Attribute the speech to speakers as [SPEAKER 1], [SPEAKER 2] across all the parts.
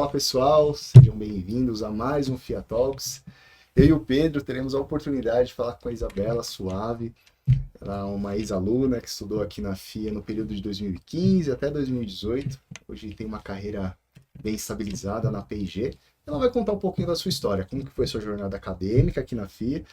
[SPEAKER 1] Olá pessoal, sejam bem-vindos a mais um FIA Talks. Eu e o Pedro teremos a oportunidade de falar com a Isabela Suave. Ela é uma ex-aluna que estudou aqui na FIA no período de 2015 até 2018. Hoje tem uma carreira bem estabilizada na P&G. Ela vai contar um pouquinho da sua história, como que foi sua jornada acadêmica aqui na FIA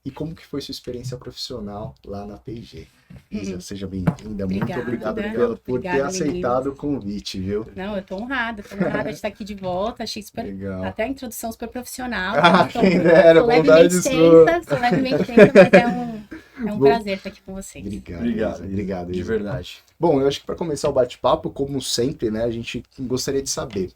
[SPEAKER 1] e como que foi sua experiência profissional lá na P&G. Isa, seja bem-vinda. Muito obrigado por ter aceitado o convite, viu?
[SPEAKER 2] Não, eu tô honrada de estar aqui de volta. Achei super legal. Até a introdução super profissional.
[SPEAKER 1] Quem dera, bondade sua.
[SPEAKER 2] Sou levemente tensa, mas é um prazer estar aqui com vocês.
[SPEAKER 1] Obrigado, de verdade. Bom, eu acho que para começar o bate-papo, como sempre, né, a gente gostaria de saber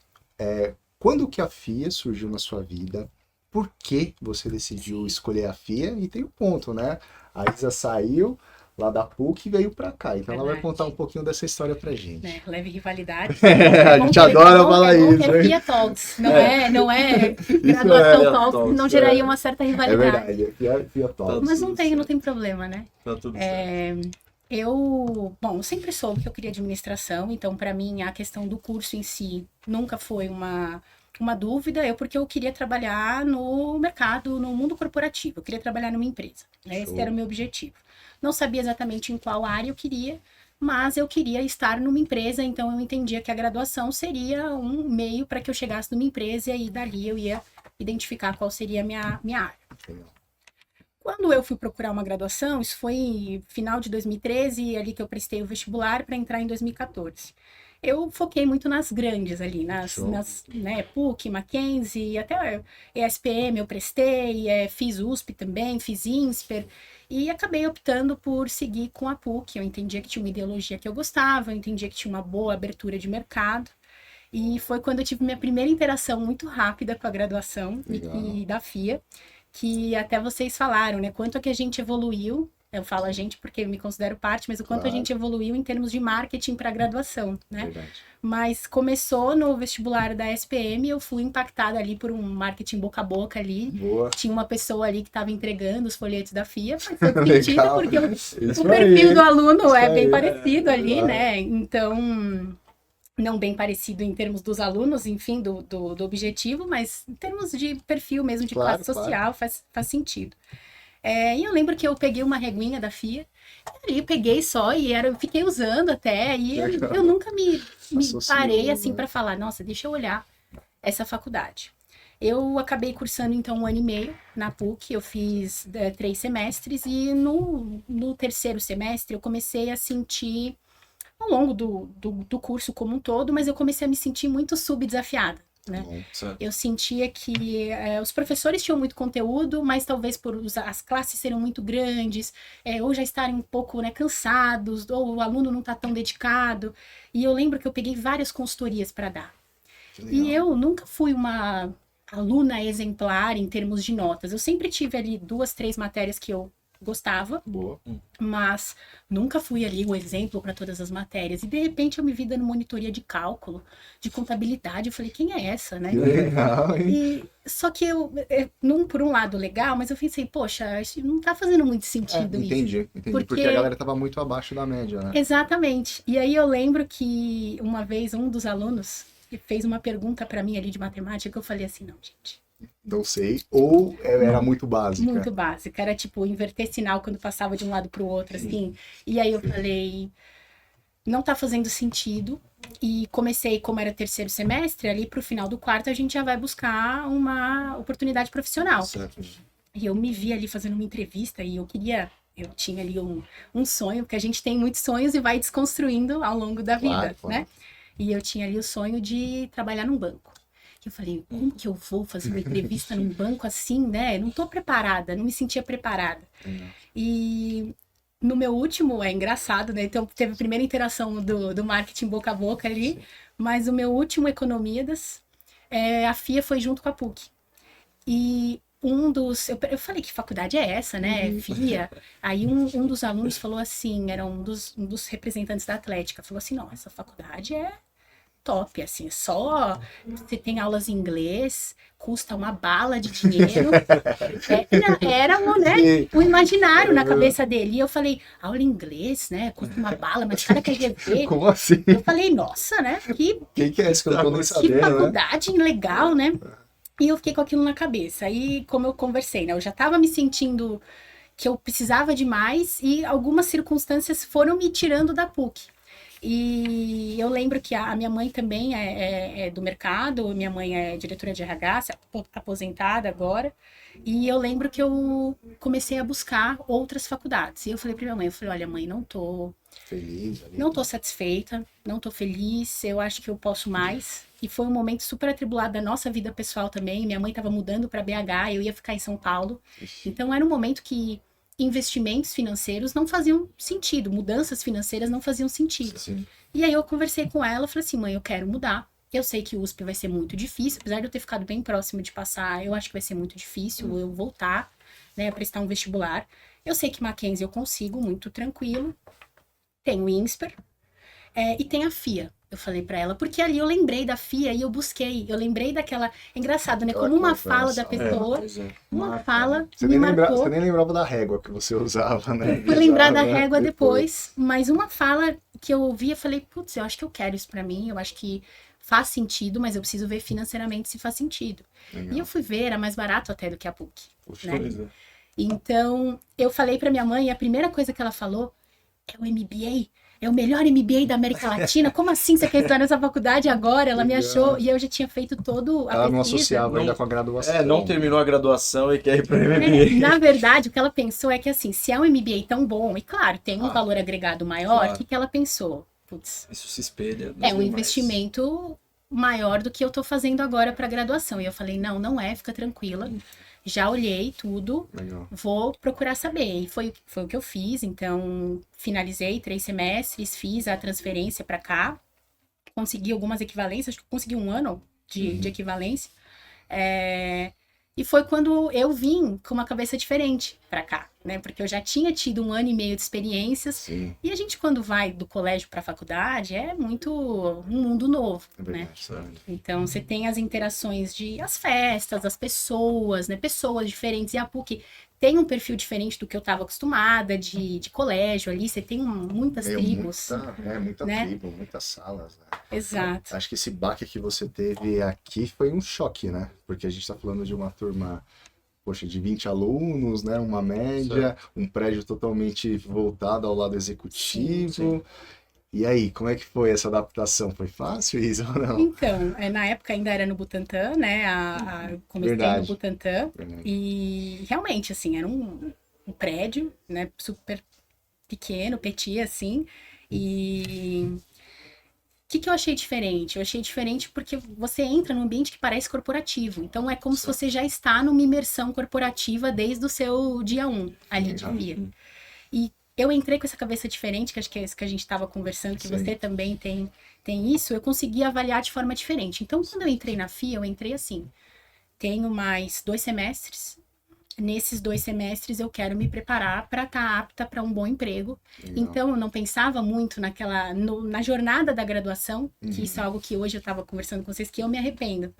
[SPEAKER 1] quando que a FIA surgiu na sua vida, por que você decidiu escolher a FIA, e tem um ponto, né? A Isa saiu lá da PUC e veio pra cá. Então ela vai contar um pouquinho dessa história pra gente.
[SPEAKER 2] Leve rivalidade.
[SPEAKER 1] A gente adora falar isso.
[SPEAKER 2] É FIA Talks, não é graduação Talks, não geraria uma certa rivalidade.
[SPEAKER 1] É verdade, é FIA Talks.
[SPEAKER 2] Mas não tem problema, né?
[SPEAKER 3] Tá tudo certo.
[SPEAKER 2] Eu sempre soube que eu queria administração, então para mim a questão do curso em si nunca foi uma dúvida, porque eu queria trabalhar no mercado, no mundo corporativo, eu queria trabalhar numa empresa, né? Esse era o meu objetivo. Não sabia exatamente em qual área eu queria, mas eu queria estar numa empresa, então eu entendia que a graduação seria um meio para que eu chegasse numa empresa e aí dali eu ia identificar qual seria a minha área. Quando eu fui procurar uma graduação, isso foi final de 2013, ali que eu prestei o vestibular para entrar em 2014. Eu foquei muito nas grandes ali, nas PUC, Mackenzie, até ESPM eu prestei, fiz USP também, fiz INSPER, e acabei optando por seguir com a PUC. Eu entendia que tinha uma ideologia que eu gostava, eu entendia que tinha uma boa abertura de mercado, e foi quando eu tive minha primeira interação muito rápida com a graduação e da FIA, que até vocês falaram, né, quanto é que a gente evoluiu. Eu falo a gente porque eu me considero parte, mas o quanto a gente evoluiu em termos de marketing para graduação, né?
[SPEAKER 1] Verdade.
[SPEAKER 2] Mas começou no vestibular da SPM, eu fui impactada ali por um marketing boca a boca ali.
[SPEAKER 1] Boa.
[SPEAKER 2] Tinha uma pessoa ali que estava entregando os folhetos da FIA, mas foi sentido porque o perfil
[SPEAKER 1] aí.
[SPEAKER 2] do aluno é bem
[SPEAKER 1] aí.
[SPEAKER 2] parecido ali, né? Então, não bem parecido em termos dos alunos, enfim, do objetivo, mas em termos de perfil mesmo, de classe social, faz sentido. E eu lembro que eu peguei uma reguinha da FIA, e eu peguei só e fiquei usando até, e eu nunca me parei assim para falar, nossa, deixa eu olhar essa faculdade. Eu acabei cursando então 1 ano e meio na PUC, eu fiz 3 semestres, e no terceiro semestre eu comecei a sentir, ao longo do curso como um todo, mas eu comecei a me sentir muito subdesafiada. Né? Eu sentia que os professores tinham muito conteúdo, mas talvez por as classes serem muito grandes, ou já estarem um pouco, né, cansados, ou o aluno não está tão dedicado. E eu lembro que eu peguei várias consultorias para dar. E eu nunca fui uma aluna exemplar em termos de notas. Eu sempre tive ali 2, 3 matérias que eu gostava, mas nunca fui ali um exemplo para todas as matérias. E de repente eu me vi dando monitoria de cálculo, de contabilidade. Eu falei, quem é essa, né?
[SPEAKER 1] Que legal, hein?
[SPEAKER 2] Só que por um lado legal, mas eu pensei, poxa, não tá fazendo muito sentido isso.
[SPEAKER 1] Entendi. Porque a galera tava muito abaixo da média, né?
[SPEAKER 2] Exatamente. E aí eu lembro que uma vez um dos alunos fez uma pergunta para mim ali de matemática, que eu falei assim, não, gente,
[SPEAKER 1] não sei, ou era muito básica?
[SPEAKER 2] Muito básica, era tipo inverter sinal quando passava de um lado para o outro, assim. E aí eu falei, não tá fazendo sentido. E comecei, como era terceiro semestre, ali pro final do quarto a gente já vai buscar uma oportunidade profissional.
[SPEAKER 1] Certo.
[SPEAKER 2] E eu me vi ali fazendo uma entrevista e eu tinha ali um sonho, porque a gente tem muitos sonhos e vai desconstruindo ao longo da vida, né? E eu tinha ali o sonho de trabalhar num banco. Eu falei, como que eu vou fazer uma entrevista num banco assim, né? Não tô preparada, não me sentia preparada. E no meu último, é engraçado, né? Então teve a primeira interação do marketing boca a boca ali, mas o meu último Economidas, a FIA foi junto com a PUC. E eu falei, que faculdade é essa, né? FIA. Aí um dos alunos falou assim, era um dos representantes da Atlética, falou assim, não, essa faculdade top, assim, só você tem aulas em inglês, custa uma bala de dinheiro. Era né, um imaginário na cabeça dele. E eu falei, aula em inglês, né? Custa uma bala, mas o cara quer rever.
[SPEAKER 1] Como assim?
[SPEAKER 2] Eu falei, nossa, né?
[SPEAKER 1] Quem que é esse que eu não tô nem
[SPEAKER 2] Que
[SPEAKER 1] sabendo,
[SPEAKER 2] faculdade legal, né? E eu fiquei com aquilo na cabeça. Aí, como eu conversei, né? Eu já tava me sentindo que eu precisava de mais e algumas circunstâncias foram me tirando da PUC. E eu lembro que a minha mãe também é do mercado, minha mãe é diretora de RH, aposentada agora, e eu lembro que eu comecei a buscar outras faculdades. E eu falei pra minha mãe, olha mãe, não tô
[SPEAKER 1] feliz ali.
[SPEAKER 2] Não tô satisfeita, não tô feliz, eu acho que eu posso mais. E foi um momento super atribulado da nossa vida pessoal também. Minha mãe tava mudando para BH, eu ia ficar em São Paulo. Então era um momento que investimentos financeiros não faziam sentido, mudanças financeiras não faziam sentido.
[SPEAKER 1] Sim.
[SPEAKER 2] E aí eu conversei com ela, falei assim, mãe, eu quero mudar. Eu sei que o USP vai ser muito difícil, apesar de eu ter ficado bem próximo de passar, eu acho que vai ser muito difícil eu voltar, né, a prestar um vestibular. Eu sei que Mackenzie eu consigo, muito tranquilo. Tem o INSPER e tem a FIA. Eu falei pra ela, porque ali eu lembrei da FIA e eu busquei. Eu lembrei daquela... É engraçado, né? Como uma fala da pessoa, uma fala me marcou.
[SPEAKER 1] Você nem lembrava da régua que você usava, né?
[SPEAKER 2] Fui lembrar da régua depois, mas uma fala que eu ouvi, eu falei, putz, eu acho que eu quero isso pra mim, eu acho que faz sentido, mas eu preciso ver financeiramente se faz sentido. Legal. E eu fui ver, era mais barato até do que a PUC.
[SPEAKER 1] Puxa,
[SPEAKER 2] né? Então, eu falei pra minha mãe, e a primeira coisa que ela falou é o MBA. É o melhor MBA da América Latina. Como assim você quer estudar nessa faculdade agora? Ela me achou, e eu já tinha feito todo a
[SPEAKER 1] ela
[SPEAKER 2] pesquisa.
[SPEAKER 1] não associava ainda com a graduação.
[SPEAKER 3] Não terminou a graduação e quer ir para o MBA.
[SPEAKER 2] Na verdade, o que ela pensou é que assim, se é um MBA tão bom, e claro, tem um valor agregado maior, o que ela pensou? Putz,
[SPEAKER 3] isso se espelha.
[SPEAKER 2] É um investimento maior do que eu tô fazendo agora para graduação. E eu falei, não é, fica tranquila. Já olhei tudo,
[SPEAKER 1] Legal.
[SPEAKER 2] Vou procurar saber. E foi o que eu fiz, então finalizei 3 semestres, fiz a transferência para cá, consegui algumas equivalências, acho que consegui 1 ano de equivalência. E foi quando eu vim com uma cabeça diferente para cá, né? Porque eu já tinha tido 1 ano e meio de experiências.
[SPEAKER 1] Sim.
[SPEAKER 2] E a gente, quando vai do colégio para a faculdade, é muito um mundo novo,
[SPEAKER 1] verdade,
[SPEAKER 2] né?
[SPEAKER 1] sabe?
[SPEAKER 2] Então, você tem as interações as festas, as pessoas, né? Pessoas diferentes. E a PUC tem um perfil diferente do que eu estava acostumada de colégio ali. Você tem muitas tribos.
[SPEAKER 1] Muita
[SPEAKER 2] né?
[SPEAKER 1] tribo, muitas salas. Né?
[SPEAKER 2] Exato.
[SPEAKER 1] Acho que esse baque que você teve aqui foi um choque, né? Porque a gente está falando de uma turma, poxa, de 20 alunos, né? Uma média, um prédio totalmente voltado ao lado executivo. Sim. E aí, como é que foi essa adaptação? Foi fácil, Isa, ou não?
[SPEAKER 2] Então, na época ainda era no Butantã, né? Comecei no Butantã. E realmente, assim, era um prédio, né? Super pequeno, petit, assim. E o que eu achei diferente? Eu achei diferente porque você entra num ambiente que parece corporativo. Então, é como se você já está numa imersão corporativa desde o seu dia 1 ali de FIA. E eu entrei com essa cabeça diferente, que acho que é isso que a gente estava conversando, que você também tem isso, eu consegui avaliar de forma diferente. Então, quando eu entrei na FIA, eu entrei assim, tenho mais 2 semestres, nesses 2 semestres eu quero me preparar para estar apta para um bom emprego. Legal. Então, eu não pensava muito na jornada da graduação, que isso é algo que hoje eu estava conversando com vocês, que eu me arrependo,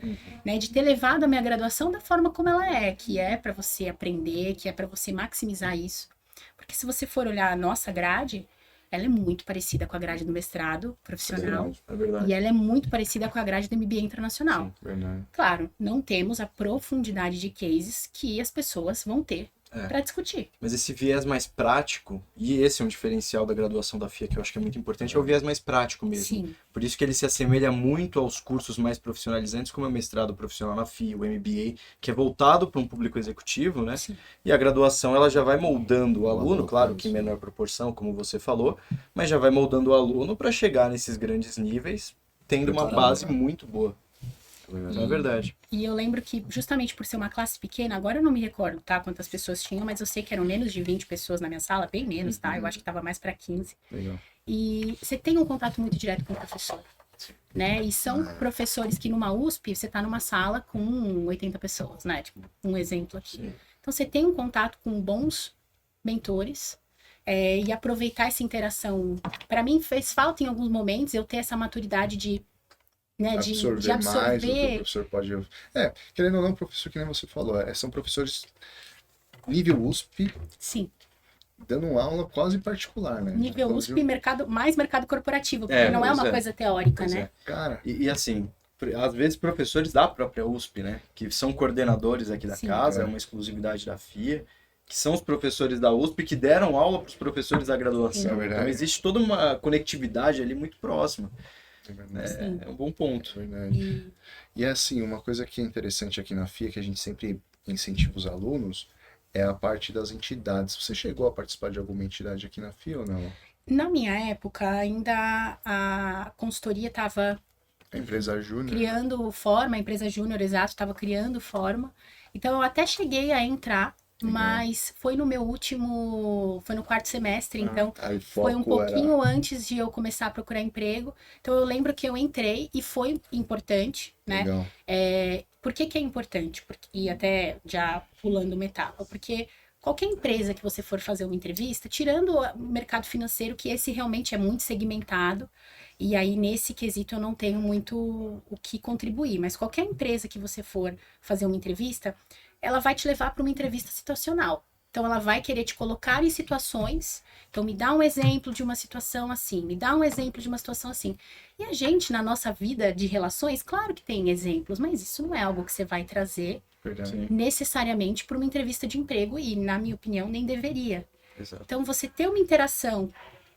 [SPEAKER 2] né, de ter levado a minha graduação da forma como ela é, que é para você aprender, que é para você maximizar isso. Porque se você for olhar a nossa grade, ela é muito parecida com a grade do mestrado profissional.
[SPEAKER 1] É verdade.
[SPEAKER 2] E ela é muito parecida com a grade do MBA internacional.
[SPEAKER 1] Sim, verdade.
[SPEAKER 2] Claro, não temos a profundidade de cases que as pessoas vão ter para discutir.
[SPEAKER 3] Mas esse viés mais prático, e esse é um diferencial da graduação da FIA que eu acho que é muito importante, é o viés mais prático mesmo.
[SPEAKER 2] Sim.
[SPEAKER 3] Por isso que ele se assemelha muito aos cursos mais profissionalizantes, como é o mestrado profissional na FIA, o MBA, que é voltado para um público executivo, né? Sim. E a graduação, ela já vai moldando o aluno, claro que em menor proporção, como você falou, mas já vai moldando o aluno para chegar nesses grandes níveis, tendo uma base muito boa. Não é verdade.
[SPEAKER 2] E eu lembro que, justamente por ser uma classe pequena, agora eu não me recordo, tá, quantas pessoas tinham, mas eu sei que eram menos de 20 pessoas na minha sala, bem menos, tá? Eu acho que tava mais para 15.
[SPEAKER 1] Legal.
[SPEAKER 2] E você tem um contato muito direto com o professor, né? E são professores que numa USP, você tá numa sala com 80 pessoas, né? Tipo, um exemplo aqui. Sim. Então, você tem um contato com bons mentores, e aproveitar essa interação. Para mim, fez falta em alguns momentos eu ter essa maturidade de né? De absorver
[SPEAKER 1] mais do que o professor pode... Querendo ou não, professor, que nem você falou, são professores nível USP.
[SPEAKER 2] Sim.
[SPEAKER 1] Dando aula quase particular, né?
[SPEAKER 2] Nível USP, mais mercado corporativo, porque não é uma coisa teórica, né?
[SPEAKER 1] Cara.
[SPEAKER 3] E assim, às vezes professores da própria USP, né? Que são coordenadores aqui da casa, é uma exclusividade da FIA, que são os professores da USP que deram aula para os professores da graduação. Então existe toda uma conectividade ali muito próxima. É um bom ponto.
[SPEAKER 1] Verdade. E assim, uma coisa que é interessante aqui na FIA, que a gente sempre incentiva os alunos, é a parte das entidades. Você chegou a participar de alguma entidade aqui na FIA ou não?
[SPEAKER 2] Na minha época, ainda a consultoria estava...
[SPEAKER 1] A empresa júnior.
[SPEAKER 2] Criando forma, a empresa júnior, exato, estava criando forma. Então, eu até cheguei a entrar, mas foi no meu foi no quarto semestre, então foi um pouquinho antes de eu começar a procurar emprego. Então, eu lembro que eu entrei e foi importante, né?
[SPEAKER 1] Legal.
[SPEAKER 2] Por que é importante? E até já pulando uma etapa, porque qualquer empresa que você for fazer uma entrevista, tirando o mercado financeiro, que esse realmente é muito segmentado, e aí nesse quesito eu não tenho muito o que contribuir, mas qualquer empresa que você for fazer uma entrevista, ela vai te levar para uma entrevista situacional. Então, ela vai querer te colocar em situações. Então, me dá um exemplo de uma situação assim, me dá um exemplo de uma situação assim. E a gente, na nossa vida de relações, claro que tem exemplos, mas isso não é algo que você vai trazer necessariamente para uma entrevista de emprego e, na minha opinião, nem deveria.
[SPEAKER 3] Exato.
[SPEAKER 2] Então, você ter uma interação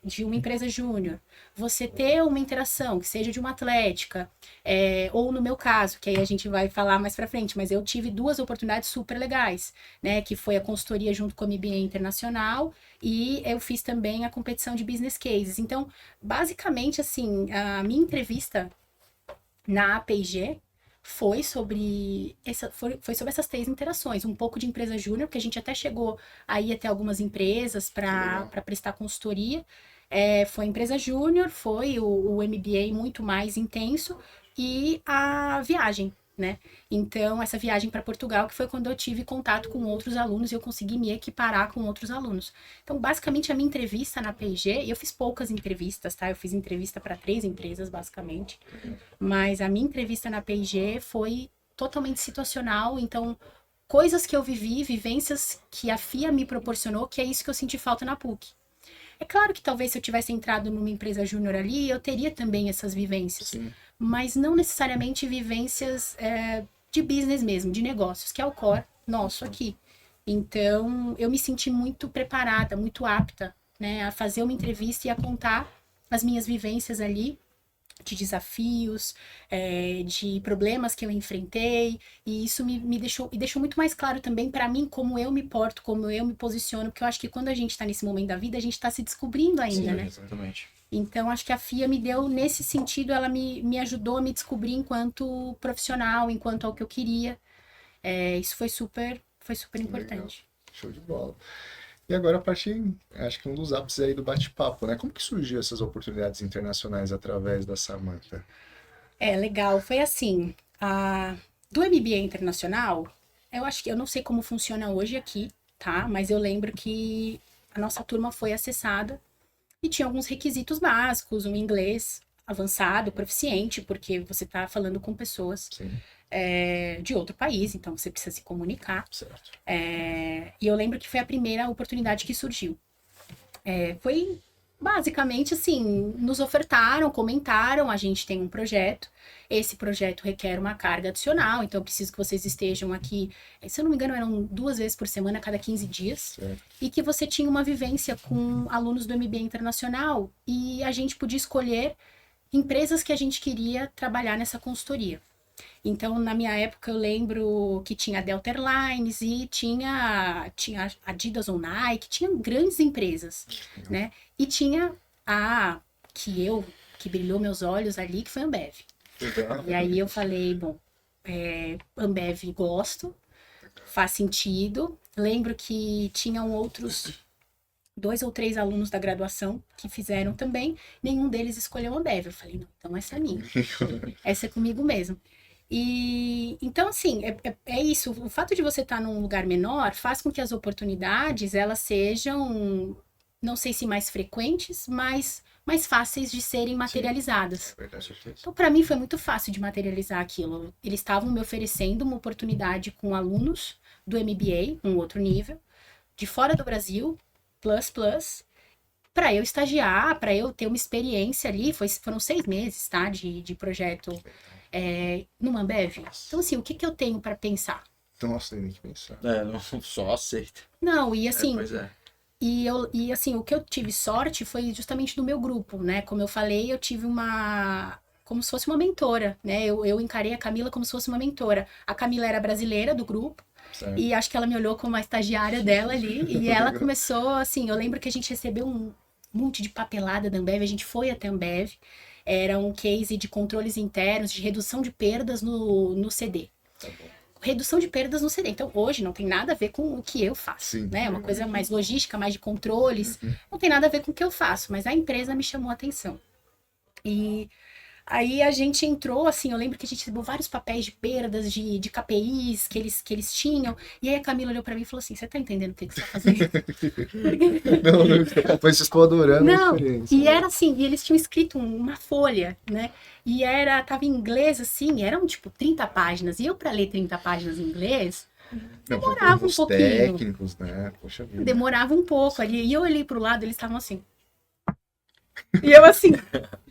[SPEAKER 2] de uma empresa júnior, você ter uma interação que seja de uma atlética, ou no meu caso, que aí a gente vai falar mais pra frente, mas eu tive 2 oportunidades super legais, né, que foi a consultoria junto com a MBA Internacional e eu fiz também a competição de business cases. Então, basicamente, assim, a minha entrevista na APIG foi sobre essas 3 interações, um pouco de empresa júnior, porque a gente até chegou a ir até algumas empresas para prestar consultoria. Foi empresa júnior, foi o MBA muito mais intenso e a viagem, né? Então, essa viagem para Portugal, que foi quando eu tive contato com outros alunos e eu consegui me equiparar com outros alunos. Então, basicamente, a minha entrevista na P&G, e eu fiz poucas entrevistas, tá? Eu fiz entrevista para 3 empresas, basicamente. Mas a minha entrevista na P&G foi totalmente situacional, então, coisas que eu vivi, vivências que a FIA me proporcionou, que é isso que eu senti falta na PUC. É claro que talvez se eu tivesse entrado numa empresa júnior ali, eu teria também essas vivências. Sim. Mas não necessariamente vivências de business mesmo, de negócios, que é o core nosso aqui. Então, eu me senti muito preparada, muito apta, né, a fazer uma entrevista e a contar as minhas vivências ali, de desafios, de problemas que eu enfrentei, e isso me deixou muito mais claro também para mim como eu me porto, como eu me posiciono, porque eu acho que quando a gente está nesse momento da vida, a gente está se descobrindo ainda, né?
[SPEAKER 3] Exatamente.
[SPEAKER 2] Então, acho que a FIA me deu, nesse sentido, ela me ajudou a me descobrir enquanto profissional, enquanto ao que eu queria. Isso foi super importante.
[SPEAKER 1] Legal. Show de bola. E agora a partir, acho que um dos ápices aí do bate-papo, né? Como que surgiu essas oportunidades internacionais através da Samantha?
[SPEAKER 2] Legal. Foi assim, do MBA Internacional, eu acho que, eu não sei como funciona hoje aqui, tá? Mas eu lembro que a nossa turma foi acessada e tinha alguns requisitos básicos, um inglês avançado, proficiente, porque você está falando com pessoas de outro país, então você precisa se comunicar.
[SPEAKER 3] Certo.
[SPEAKER 2] E eu lembro que foi a primeira oportunidade que surgiu. Foi basicamente assim, nos ofertaram, comentaram, a gente tem um projeto, esse projeto requer uma carga adicional, então eu preciso que vocês estejam aqui, se eu não me engano eram 2 vezes por semana, a cada 15 dias, certo. E que você tinha uma vivência com alunos do MBA Internacional e a gente podia escolher empresas que a gente queria trabalhar nessa consultoria. Então, na minha época, eu lembro que tinha a Delta Airlines e tinha Adidas ou Nike, tinha grandes empresas, né? E tinha a que brilhou meus olhos ali, que foi a Ambev. E aí eu falei, bom, Ambev gosto, faz sentido. Lembro que tinham outros 2 ou 3 alunos da graduação que fizeram também, nenhum deles escolheu a Ambev. Eu falei, não, então essa é minha, essa é comigo mesmo. E então, assim, é isso. O fato de você estar num lugar menor faz com que as oportunidades, elas sejam, não sei se mais frequentes, mas mais fáceis de serem materializadas.
[SPEAKER 1] É verdade.
[SPEAKER 2] Então, para mim, foi muito fácil de materializar aquilo. Eles estavam me oferecendo uma oportunidade com alunos do MBA, um outro nível, de fora do Brasil, para eu estagiar, para eu ter uma experiência ali. Foram 6 meses, tá, de projeto numa Ambev. Então, assim, o que eu tenho para pensar?
[SPEAKER 1] Nossa, tem que pensar.
[SPEAKER 3] Não, só aceita.
[SPEAKER 2] Não, e assim...
[SPEAKER 3] Pois é.
[SPEAKER 2] E assim, o que eu tive sorte foi justamente do meu grupo, né? Como eu falei, eu tive como se fosse uma mentora, né? Eu encarei a Camila como se fosse uma mentora. A Camila era brasileira do grupo,
[SPEAKER 1] Certo.
[SPEAKER 2] e acho que ela me olhou como a estagiária dela ali, e ela começou, assim, eu lembro que a gente recebeu um monte de papelada da Ambev, a gente foi até a Ambev, era um case de controles internos, de redução de perdas no CD.
[SPEAKER 1] Tá bom.
[SPEAKER 2] Redução de perdas no CD. Então, hoje não tem nada a ver com o que eu faço,
[SPEAKER 1] Sim,
[SPEAKER 2] né? É uma coisa mais logística, mais de controles. Não tem nada a ver com o que eu faço, mas a empresa me chamou a atenção. E aí a gente entrou, assim, eu lembro que a gente recebeu vários papéis de perdas, de KPIs que eles tinham. E aí a Camila olhou pra mim e falou assim, você tá entendendo o que você tá fazendo?
[SPEAKER 1] Não, mas estou adorando a experiência.
[SPEAKER 2] E era assim, e eles tinham escrito uma folha, né? E tava em inglês, assim, eram tipo 30 páginas. E eu, pra ler 30 páginas em inglês, demorava um pouquinho.
[SPEAKER 1] Técnicos, né? Poxa vida.
[SPEAKER 2] Demorava um pouco ali. E eu olhei pro lado, eles estavam assim. E eu assim,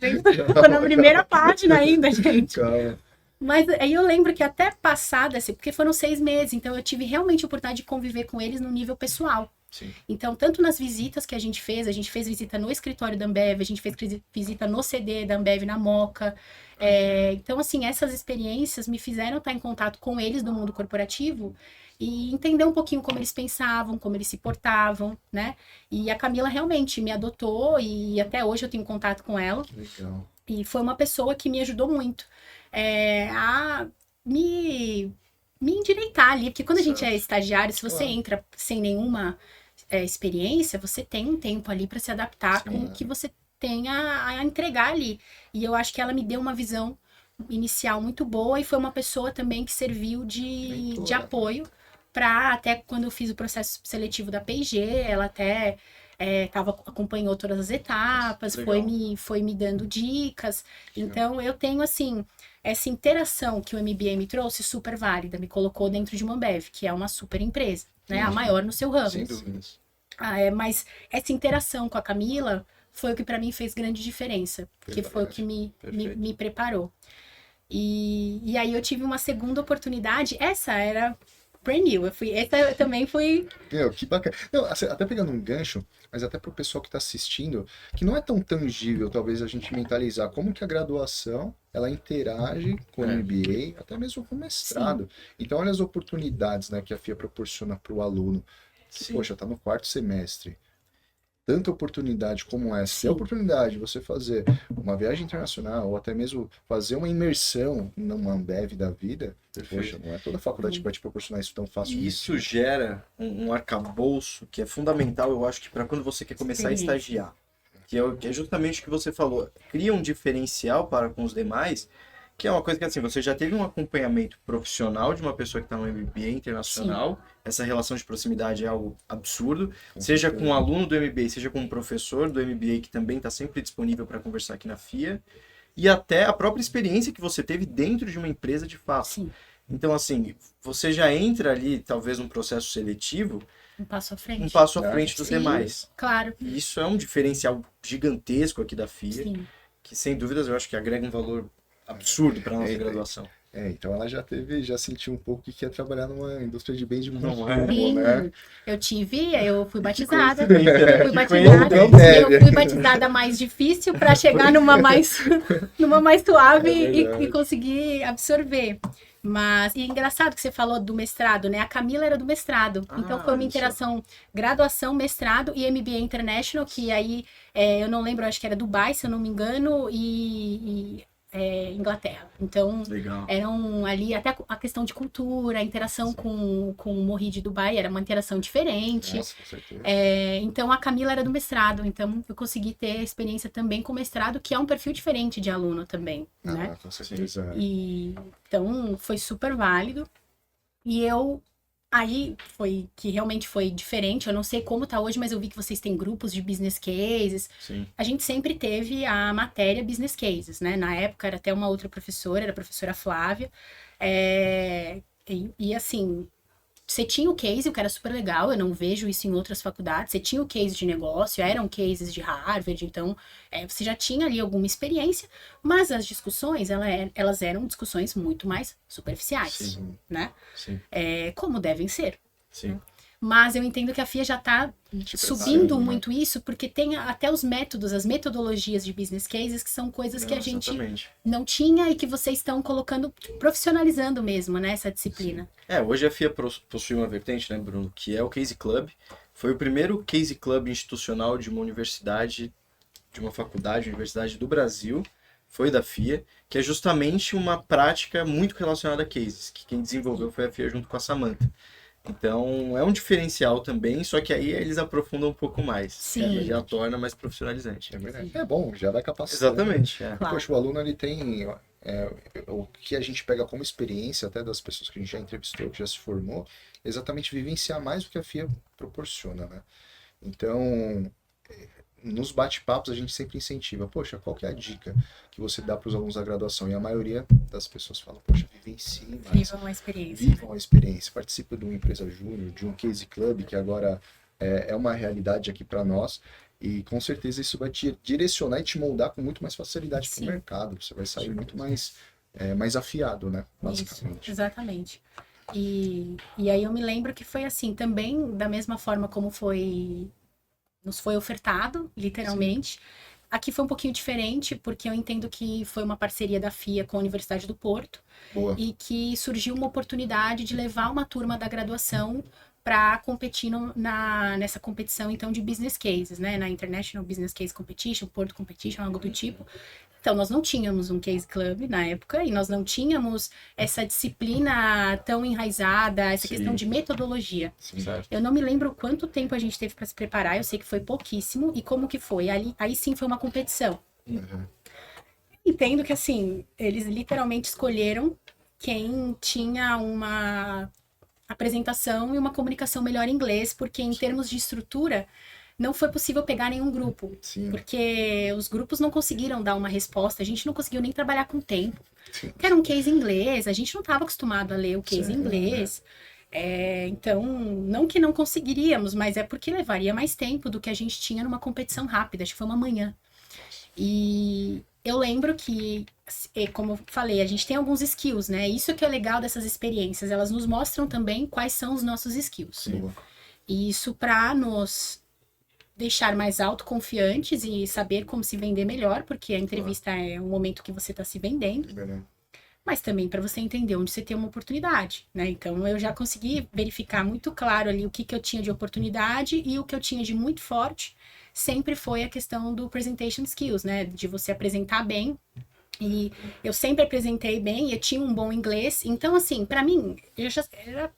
[SPEAKER 2] gente, tô na primeira página ainda, gente.
[SPEAKER 1] Calma.
[SPEAKER 2] Mas aí eu lembro que até passada, assim, porque foram 6 meses, então eu tive realmente a oportunidade de conviver com eles no nível pessoal.
[SPEAKER 1] Sim.
[SPEAKER 2] Então, tanto nas visitas que a gente fez visita no escritório da Ambev, a gente fez visita no CD da Ambev, na Moca. Então, assim, essas experiências me fizeram estar em contato com eles do mundo corporativo e entender um pouquinho como eles pensavam, como eles se portavam, né? E a Camila realmente me adotou e até hoje eu tenho contato com ela.
[SPEAKER 1] Legal.
[SPEAKER 2] E foi uma pessoa que me ajudou muito a me endireitar ali, porque quando a gente é estagiário, se você entra sem nenhuma experiência, você tem um tempo ali para se adaptar com o que você tem a entregar ali. E eu acho que ela me deu uma visão inicial muito boa e foi uma pessoa também que serviu de apoio para até quando eu fiz o processo seletivo da P&G, ela até acompanhou todas as etapas, foi me dando dicas. Então eu tenho assim essa interação que o MBA me trouxe super válida, me colocou dentro de uma Ambev, que é uma super empresa, né? A maior no seu ramo.
[SPEAKER 1] Sem dúvidas.
[SPEAKER 2] Mas essa interação com a Camila foi o que para mim fez grande diferença, porque foi o que me preparou. E aí eu tive uma segunda oportunidade, essa era brand new, essa também foi...
[SPEAKER 1] Meu, que bacana. Não, assim, até pegando um gancho, mas até pro pessoal que tá assistindo, que não é tão tangível, talvez, a gente mentalizar como que a graduação, ela interage com o MBA, até mesmo com o mestrado. Sim. Então, olha as oportunidades, né, que a FIA proporciona pro aluno. Que, poxa, tá no 4º semestre. Tanta oportunidade como essa. Se é a oportunidade de você fazer uma viagem internacional ou até mesmo fazer uma imersão numa Ambev da vida, poxa, não é toda faculdade que vai te proporcionar isso tão fácil.
[SPEAKER 3] Isso gera um arcabouço que é fundamental, eu acho, que para quando você quer começar a estagiar. Que é justamente o que você falou. Cria um diferencial para com os demais, que é uma coisa que, assim, você já teve um acompanhamento profissional de uma pessoa que está no MBA internacional. Sim. Essa relação de proximidade é algo absurdo. Seja com um aluno do MBA, seja com um professor do MBA que também está sempre disponível para conversar aqui na FIA. E até a própria experiência que você teve dentro de uma empresa de fato. Sim. Então, assim, você já entra ali, talvez, num processo seletivo...
[SPEAKER 2] Um passo à frente.
[SPEAKER 3] Um passo à frente dos demais.
[SPEAKER 2] Claro.
[SPEAKER 3] E isso é um diferencial gigantesco aqui da FIA.
[SPEAKER 2] Sim.
[SPEAKER 3] Que, sem dúvidas, eu acho que agrega um valor absurdo para a nossa graduação.
[SPEAKER 1] Então ela já sentiu um pouco que quer trabalhar numa indústria de bens de consumo,
[SPEAKER 2] Sim,
[SPEAKER 1] né?
[SPEAKER 2] Eu fui batizada. Eu fui batizada mais difícil para chegar numa mais suave e conseguir absorver. Mas, e é engraçado que você falou do mestrado, né? A Camila era do mestrado. Então, foi uma interação, graduação, mestrado e MBA International, que aí, eu não lembro, acho que era Dubai, se eu não me engano, Inglaterra. Então, eram ali até a questão de cultura, a interação com o Morri de Dubai era uma interação diferente.
[SPEAKER 1] Nossa, com certeza.
[SPEAKER 2] Então, a Camila era do mestrado. Então, eu consegui ter experiência também com mestrado, que é um perfil diferente de aluno também, né?
[SPEAKER 1] Com certeza.
[SPEAKER 2] Então, foi super válido. E eu Aí foi que realmente foi diferente. Eu não sei como tá hoje, mas eu vi que vocês têm grupos de business cases.
[SPEAKER 3] Sim.
[SPEAKER 2] A gente sempre teve a matéria business cases, né? Na época era até uma outra professora, era a professora Flávia. E assim, você tinha o case, o que era super legal, eu não vejo isso em outras faculdades. Você tinha o case de negócio, eram cases de Harvard, então você já tinha ali alguma experiência, mas as discussões, elas eram discussões muito mais superficiais,
[SPEAKER 3] Sim.
[SPEAKER 2] né?
[SPEAKER 3] Sim.
[SPEAKER 2] Como devem ser.
[SPEAKER 3] Sim.
[SPEAKER 2] Mas eu entendo que a FIA já está subindo muito isso, porque tem até os métodos, as metodologias de business cases, que são coisas que a gente não tinha e que vocês estão colocando, profissionalizando mesmo, né, essa disciplina.
[SPEAKER 3] Hoje a FIA possui uma vertente, né, Bruno, que é o Case Club. Foi o primeiro Case Club institucional de uma universidade, de uma faculdade, universidade do Brasil, foi da FIA, que é justamente uma prática muito relacionada a cases, que quem desenvolveu foi a FIA junto com a Samantha. Então, é um diferencial também, só que aí eles aprofundam um pouco mais.
[SPEAKER 2] Sim.
[SPEAKER 3] Já torna mais profissionalizante.
[SPEAKER 1] É verdade. É bom, já dá capacidade.
[SPEAKER 3] Exatamente.
[SPEAKER 2] Claro.
[SPEAKER 1] Poxa, o aluno ele tem o que a gente pega como experiência até das pessoas que a gente já entrevistou, que já se formou, exatamente vivenciar mais o que a FIA proporciona, né? Então, nos bate-papos a gente sempre incentiva, poxa, qual que é a dica que você dá para os alunos da graduação? E a maioria das pessoas fala, poxa, vivencie mais.
[SPEAKER 2] Vivam a experiência.
[SPEAKER 1] Vivam a experiência. Participe de uma empresa júnior, de um case club, que agora é uma realidade aqui para nós. E com certeza isso vai te direcionar e te moldar com muito mais facilidade para o mercado. Você vai sair muito mais afiado, né? Basicamente.
[SPEAKER 2] Isso, exatamente. E aí eu me lembro que foi assim, também da mesma forma como nos foi ofertado, literalmente. Sim. Aqui foi um pouquinho diferente, porque eu entendo que foi uma parceria da FIA com a Universidade do Porto.
[SPEAKER 1] Boa.
[SPEAKER 2] E que surgiu uma oportunidade de levar uma turma da graduação para competir nessa competição, então, de business cases, né? Na International Business Case Competition, Porto Competition, algo do tipo. Então, nós não tínhamos um case club na época e nós não tínhamos essa disciplina tão enraizada, essa questão de metodologia.
[SPEAKER 1] Sim.
[SPEAKER 2] Eu não me lembro quanto tempo a gente teve para se preparar, eu sei que foi pouquíssimo. E como que foi? Aí sim foi uma competição.
[SPEAKER 1] Uhum.
[SPEAKER 2] Entendo que, assim, eles literalmente escolheram quem tinha uma apresentação e uma comunicação melhor em inglês, porque em termos de estrutura não foi possível pegar nenhum grupo.
[SPEAKER 1] Sim.
[SPEAKER 2] Porque os grupos não conseguiram dar uma resposta, a gente não conseguiu nem trabalhar com tempo.
[SPEAKER 1] Sim.
[SPEAKER 2] Porque era um case em inglês, a gente não estava acostumado a ler o case em inglês. Então, não que não conseguiríamos, mas é porque levaria mais tempo do que a gente tinha numa competição rápida, acho que foi uma manhã. E eu lembro que, como eu falei, a gente tem alguns skills, né? Isso que é legal dessas experiências, elas nos mostram também quais são os nossos skills.
[SPEAKER 1] Sim.
[SPEAKER 2] E isso para nos deixar mais autoconfiantes e saber como se vender melhor, porque a entrevista é um momento que você está se vendendo. Mas também para você entender onde você tem uma oportunidade, né? Então, eu já consegui verificar muito claro ali o que eu tinha de oportunidade e o que eu tinha de muito forte sempre foi a questão do presentation skills, né? De você apresentar bem. E eu sempre apresentei bem, eu tinha um bom inglês. Então, assim, para mim, eu já era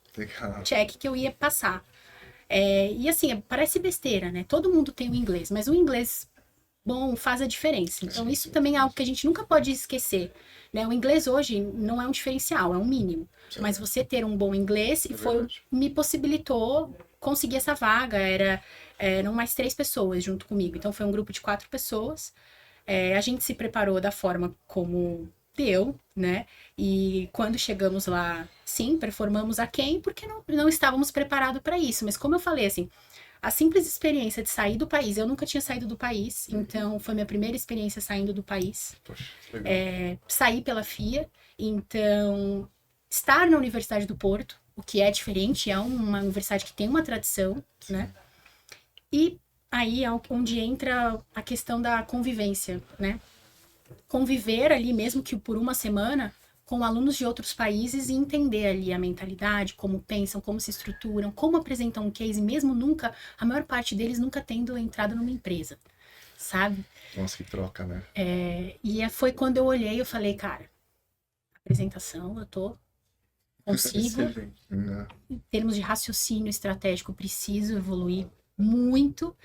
[SPEAKER 2] check que eu ia passar. E assim, parece besteira, né? Todo mundo tem o inglês, mas o inglês bom faz a diferença. Então, isso também é algo que a gente nunca pode esquecer. Né? O inglês hoje não é um diferencial, é um mínimo. Mas você ter um bom inglês me possibilitou conseguir essa vaga. Eram mais 3 pessoas junto comigo. Então, foi um grupo de 4 pessoas. A gente se preparou da forma como deu, né? E quando chegamos lá, sim, performamos aquém, porque não estávamos preparados para isso. Mas como eu falei, assim, a simples experiência de sair do país, eu nunca tinha saído do país, então foi minha primeira experiência saindo do país.
[SPEAKER 1] Poxa, legal.
[SPEAKER 2] Saí pela FIA, então estar na Universidade do Porto, o que é diferente, é uma universidade que tem uma tradição, né? E aí é onde entra a questão da convivência, né? Conviver ali, mesmo que por uma semana, com alunos de outros países e entender ali a mentalidade, como pensam, como se estruturam, como apresentam um case, mesmo a maior parte deles nunca tendo entrado numa empresa, sabe?
[SPEAKER 1] Nossa, que troca, né?
[SPEAKER 2] Foi quando eu olhei e eu falei, cara, apresentação, consigo, em termos de raciocínio estratégico, preciso evoluir muito,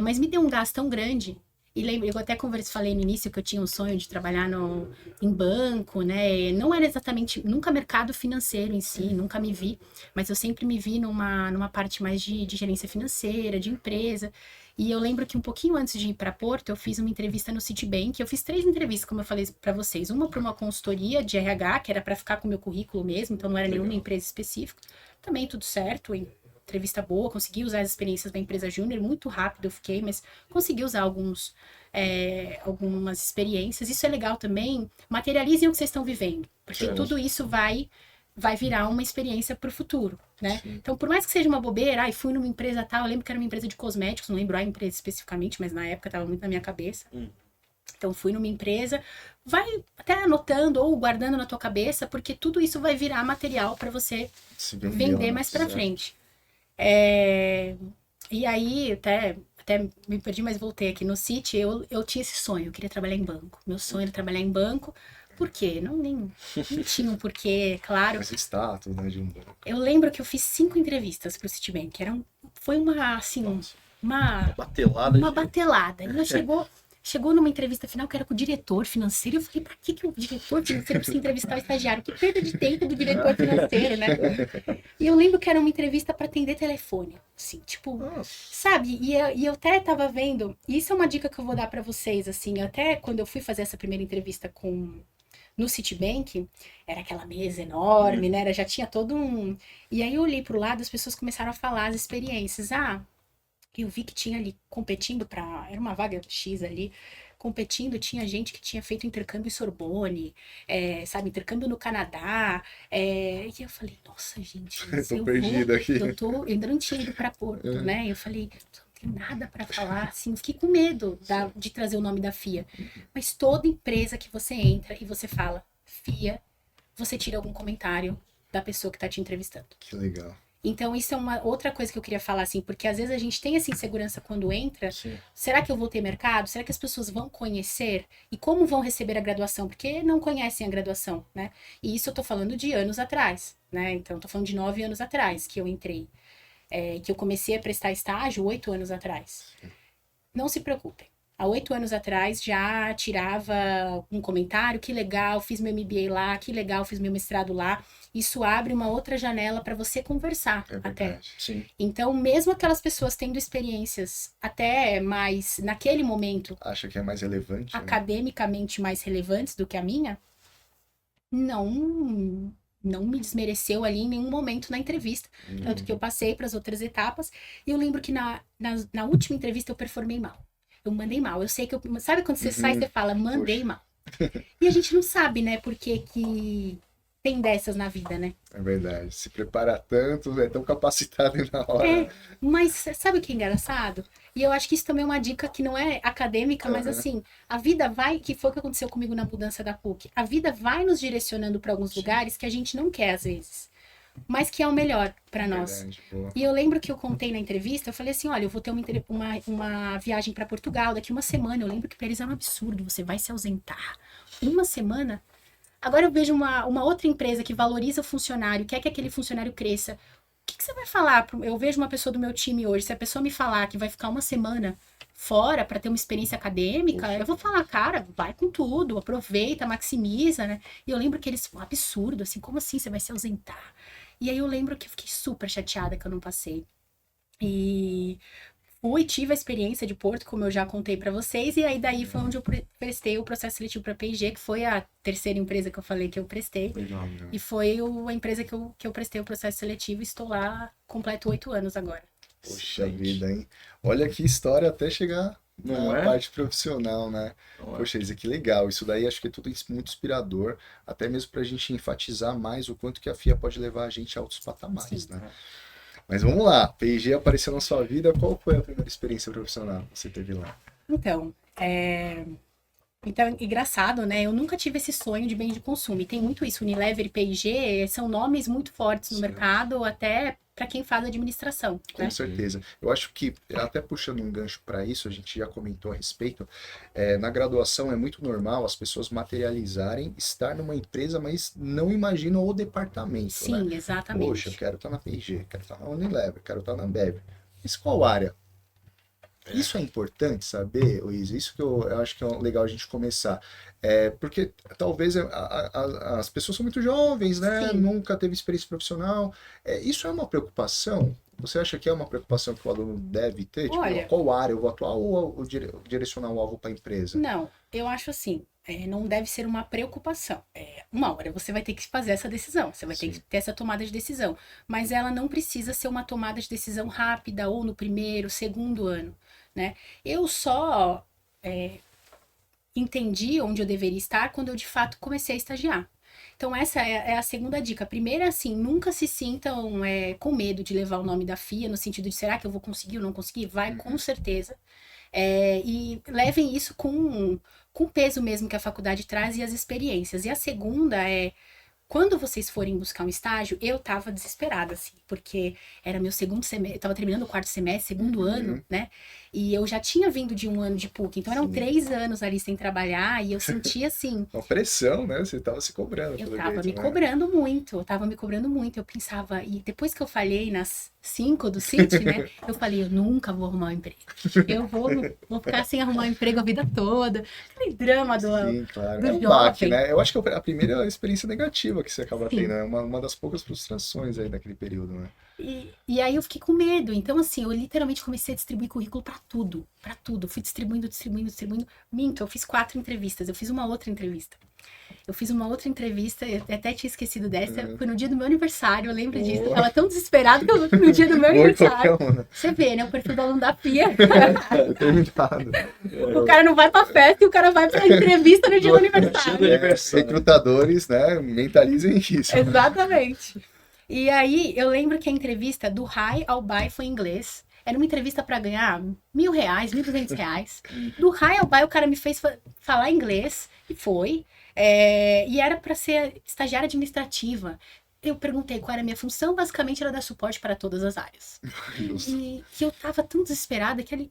[SPEAKER 2] mas me deu um gás tão grande E lembro, eu até falei no início que eu tinha um sonho de trabalhar em banco, né? Não era exatamente, nunca mercado financeiro em si, nunca me vi, mas eu sempre me vi numa parte mais de gerência financeira, de empresa. E eu lembro que um pouquinho antes de ir para Porto, eu fiz uma entrevista no Citibank. Eu fiz 3 entrevistas, como eu falei para vocês. Uma para uma consultoria de RH, que era para ficar com o meu currículo mesmo, então não era nenhuma empresa específica. Também tudo certo, entrevista boa, consegui usar as experiências da empresa júnior, muito rápido eu fiquei, mas consegui usar algumas experiências. Isso é legal também. Materializem o que vocês estão vivendo, porque tudo isso vai virar uma experiência para o futuro, né? Sim. Então, por mais que seja uma bobeira, fui numa empresa tal, eu lembro que era uma empresa de cosméticos, não lembro a empresa especificamente, mas na época estava muito na minha cabeça. Então, fui numa empresa, vai até anotando ou guardando na tua cabeça, porque tudo isso vai virar material para você vender mais para frente. E aí, até me perdi, mas voltei aqui no Citi, eu tinha esse sonho, eu queria trabalhar em banco. Meu sonho era trabalhar em banco. Por quê? Não tinha um porquê, claro.
[SPEAKER 1] Mas status, né, de um banco.
[SPEAKER 2] Eu lembro que eu fiz 5 entrevistas pro Citibank. Foi uma, assim, uma
[SPEAKER 3] batelada.
[SPEAKER 2] Uma batelada. E chegou numa entrevista final que era com o diretor financeiro. Eu falei, pra que o diretor financeiro precisa entrevistar o estagiário? Que perda de tempo do diretor financeiro, né? E eu lembro que era uma entrevista para atender telefone. Assim, tipo, sabe? E eu até tava vendo... E isso é uma dica que eu vou dar para vocês, assim. Até quando eu fui fazer essa primeira entrevista no Citibank, era aquela mesa enorme, né? Já tinha todo um... E aí eu olhei pro lado, as pessoas começaram a falar as experiências. Eu vi que tinha ali competindo era uma vaga X ali, competindo, tinha gente que tinha feito intercâmbio em Sorbonne, sabe, intercâmbio no Canadá, e eu falei, nossa, gente,
[SPEAKER 1] tô perdida aqui.
[SPEAKER 2] Eu ainda não tinha ido para Porto, né, eu falei, não tem nada para falar, assim, eu fiquei com medo de trazer o nome da FIA, mas toda empresa que você entra e você fala FIA, você tira algum comentário da pessoa que tá te entrevistando.
[SPEAKER 1] Que legal.
[SPEAKER 2] Então, isso é uma outra coisa que eu queria falar, assim, porque às vezes a gente tem essa insegurança quando entra.
[SPEAKER 3] Sim.
[SPEAKER 2] Será que eu vou ter mercado? Será que as pessoas vão conhecer? E como vão receber a graduação? Porque não conhecem a graduação, né? E isso eu tô falando de anos atrás, né? Então, eu tô falando de 9 anos atrás que eu entrei. Que eu comecei a prestar estágio 8 anos atrás. Não se preocupem. Há 8 anos atrás já tirava um comentário, que legal, fiz meu MBA lá, que legal, fiz meu mestrado lá. Isso abre uma outra janela para você conversar até.
[SPEAKER 3] Sim.
[SPEAKER 2] Então, mesmo aquelas pessoas tendo experiências até mais, naquele momento...
[SPEAKER 1] Acha que é mais relevante,
[SPEAKER 2] academicamente mais relevantes do que a minha, não me desmereceu ali em nenhum momento na entrevista. Tanto que eu passei para as outras etapas. E eu lembro que na última entrevista eu performei mal. Eu mandei mal. Eu sei que sabe quando você sai e você fala, mandei mal. E a gente não sabe, né, por que tem dessas na vida, né?
[SPEAKER 1] É verdade. Se prepara tanto, é tão capacitado na hora.
[SPEAKER 2] Mas sabe o que é engraçado? E eu acho que isso também é uma dica que não é acadêmica, mas assim, a vida que foi o que aconteceu comigo na mudança da PUC. A vida vai nos direcionando para alguns lugares que a gente não quer, às vezes. Mas que é o melhor para nós.
[SPEAKER 1] Boa.
[SPEAKER 2] E eu lembro que eu contei na entrevista, eu falei assim, olha, eu vou ter uma viagem para Portugal daqui uma semana. Eu lembro que para eles é um absurdo, você vai se ausentar. Uma semana? Agora eu vejo uma outra empresa que valoriza o funcionário, quer que aquele funcionário cresça. O que você vai falar? Eu vejo uma pessoa do meu time hoje, se a pessoa me falar que vai ficar uma semana fora para ter uma experiência acadêmica, eu vou falar, cara, vai com tudo, aproveita, maximiza, né? E eu lembro que eles, um absurdo, assim, como assim você vai se ausentar? E aí eu lembro que eu fiquei super chateada que eu não passei. E tive a experiência de Porto, como eu já contei para vocês, e aí daí foi onde eu prestei o processo seletivo para P&G, que foi a terceira empresa que eu falei que eu prestei.
[SPEAKER 1] Legal.
[SPEAKER 2] E foi a empresa que eu prestei o processo seletivo e estou lá, completo 8 anos agora.
[SPEAKER 1] Poxa vida, hein? Olha que história até chegar na parte profissional, né? Poxa, Isa, que legal. Isso daí acho que é tudo muito inspirador, até mesmo pra gente enfatizar mais o quanto que a FIA pode levar a gente a outros patamares, né? Mas vamos lá, P&G apareceu na sua vida, qual foi a primeira experiência profissional que você teve lá?
[SPEAKER 2] Então, engraçado, né? Eu nunca tive esse sonho de bem de consumo. E tem muito isso. Unilever e P&G são nomes muito fortes no mercado, até para quem faz administração.
[SPEAKER 1] Com certeza. Eu acho que, até puxando um gancho para isso, a gente já comentou a respeito, na graduação é muito normal as pessoas materializarem estar numa empresa, mas não imaginam o departamento.
[SPEAKER 2] Sim,
[SPEAKER 1] né?
[SPEAKER 2] exatamente.
[SPEAKER 1] Poxa, eu quero estar na P&G, quero estar na Unilever, quero estar na Ambev. Mas qual área? Isso é importante saber, Luiz, isso que eu acho que é legal a gente começar. Porque talvez as pessoas são muito jovens, né?
[SPEAKER 2] Sim.
[SPEAKER 1] Nunca teve experiência profissional. Isso é uma preocupação? Você acha que é uma preocupação que o aluno deve ter? Tipo,
[SPEAKER 2] Olha,
[SPEAKER 1] qual área eu vou atuar ou direcionar o alvo para a empresa?
[SPEAKER 2] não, eu acho assim, não deve ser uma preocupação. Uma hora você vai ter que fazer essa decisão, você vai ter que
[SPEAKER 1] Sim.
[SPEAKER 2] ter essa tomada de decisão. Mas ela não precisa ser uma tomada de decisão rápida ou no primeiro, segundo ano, né? Eu só entendi onde eu deveria estar quando eu de fato comecei a estagiar. Então, essa é a segunda dica. A primeira, assim, nunca se sintam com medo de levar o nome da FIA, no sentido de será que eu vou conseguir ou não conseguir? Vai, com certeza. E levem isso com o peso mesmo que a faculdade traz e as experiências. E a segunda quando vocês forem buscar um estágio, eu tava desesperada, assim, porque era meu segundo semestre, eu tava terminando o quarto semestre, segundo ano, né? E eu já tinha vindo de um ano de PUC, então eram 3 anos ali sem trabalhar, e eu sentia assim.
[SPEAKER 1] Uma pressão, né? Você tava se cobrando.
[SPEAKER 2] Eu
[SPEAKER 1] pelo
[SPEAKER 2] tava
[SPEAKER 1] jeito,
[SPEAKER 2] me
[SPEAKER 1] né?
[SPEAKER 2] cobrando muito, eu tava me cobrando muito. Eu pensava, e depois que eu falhei nas 5 do CIT, né? Eu falei, eu nunca vou arrumar um emprego. Eu vou ficar sem arrumar um emprego a vida toda. Aquele drama
[SPEAKER 1] Sim, claro.
[SPEAKER 2] do
[SPEAKER 1] É um
[SPEAKER 2] jovem.
[SPEAKER 1] baque, né? Eu acho que a primeira experiência negativa que você acaba
[SPEAKER 2] Sim.
[SPEAKER 1] tendo, é uma das poucas frustrações aí daquele período, né?
[SPEAKER 2] E aí eu fiquei com medo. Então, assim, eu literalmente comecei a distribuir currículo pra tudo. Pra tudo. Fui distribuindo. Minto, eu fiz 4 entrevistas. Eu fiz uma outra entrevista. Eu até tinha esquecido dessa. Foi no dia do meu aniversário, eu lembro disso. Eu tava tão desesperado que no dia do meu aniversário. Você vê, né? O perfil do aluno da FIA.
[SPEAKER 1] Determinado.
[SPEAKER 2] O cara não vai pra festa e o cara vai pra entrevista no dia do aniversário.
[SPEAKER 1] Recrutadores, né? Mentalizem isso.
[SPEAKER 2] Exatamente. E aí, eu lembro que a entrevista do high ao buy foi em inglês. Era uma entrevista para ganhar R$1.000, R$1.200. Do high ao buy, o cara me fez falar inglês, e foi. E era para ser estagiária administrativa. Eu perguntei qual era a minha função, basicamente era dar suporte para todas as áreas. E eu tava tão desesperada que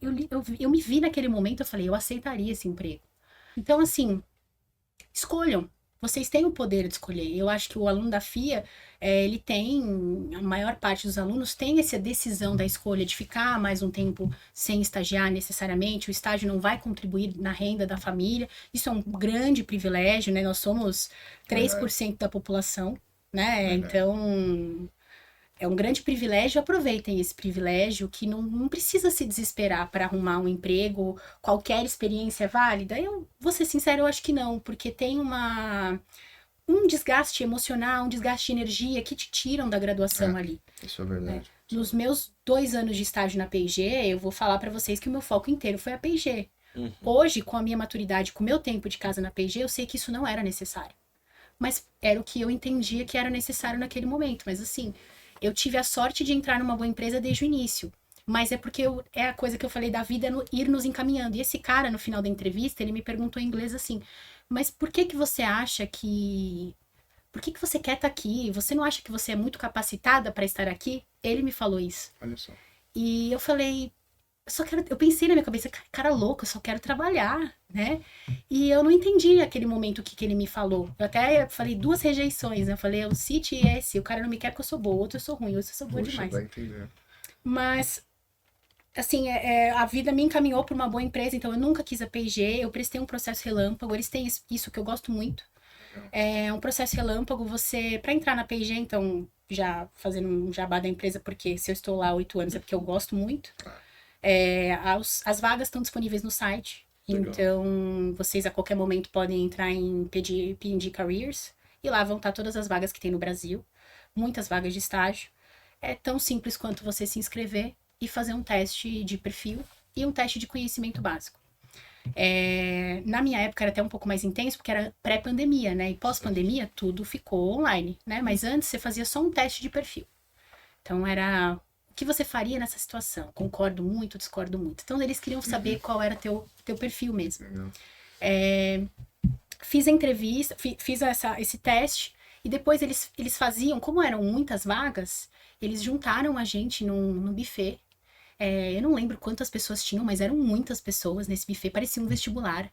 [SPEAKER 2] eu me vi naquele momento, eu falei, eu aceitaria esse emprego. Então, assim, escolham. Vocês têm o poder de escolher. Eu acho que o aluno da FIA, ele tem, a maior parte dos alunos tem essa decisão da escolha de ficar mais um tempo sem estagiar necessariamente. O estágio não vai contribuir na renda da família. Isso é um grande privilégio, né? Nós somos 3% da população, né? Então, é um grande privilégio, aproveitem esse privilégio, que não precisa se desesperar para arrumar um emprego, qualquer experiência é válida. Eu vou ser sincera, eu acho que não, porque tem um desgaste emocional, um desgaste de energia que te tiram da graduação ali.
[SPEAKER 1] Isso é verdade.
[SPEAKER 2] Nos meus 2 anos de estágio na P&G, eu vou falar para vocês que o meu foco inteiro foi a P&G. Hoje, com a minha maturidade, com o meu tempo de casa na P&G, eu sei que isso não era necessário. Mas era o que eu entendia que era necessário naquele momento. Mas assim, eu tive a sorte de entrar numa boa empresa desde o início. Mas é porque é a coisa que eu falei da vida, ir nos encaminhando. E esse cara, no final da entrevista, ele me perguntou em inglês assim, mas por que você acha que... Por que você quer estar aqui? Você não acha que você é muito capacitada para estar aqui? Ele me falou isso.
[SPEAKER 1] Olha só.
[SPEAKER 2] E eu falei, eu pensei na minha cabeça, cara louco, eu só quero trabalhar, né? E eu não entendi aquele momento que ele me falou. Eu até falei 2 rejeições, né? Eu falei, o City e esse, o cara não me quer porque eu sou boa, outro eu sou ruim, outro eu sou boa demais.
[SPEAKER 1] Vai entender.
[SPEAKER 2] Mas, assim, a vida me encaminhou para uma boa empresa, então eu nunca quis a P&G, eu prestei um processo relâmpago, eles têm isso que eu gosto muito. É um processo relâmpago, para entrar na P&G, então, já fazendo um jabá da empresa, porque se eu estou lá há 8 anos é porque eu gosto muito. As vagas estão disponíveis no site, legal. Então vocês a qualquer momento podem entrar em P&G Careers, e lá vão estar todas as vagas que tem no Brasil, muitas vagas de estágio. É tão simples quanto você se inscrever e fazer um teste de perfil e um teste de conhecimento básico. Na minha época era até um pouco mais intenso, porque era pré-pandemia, né? E pós-pandemia tudo ficou online, né? Mas antes você fazia só um teste de perfil. Então era o que você faria nessa situação? Concordo muito, discordo muito. Então eles queriam saber qual era teu perfil mesmo. Fiz a entrevista, fiz esse teste, e depois eles faziam, como eram muitas vagas, eles juntaram a gente no buffet. Eu não lembro quantas pessoas tinham, mas eram muitas pessoas nesse buffet, parecia um vestibular.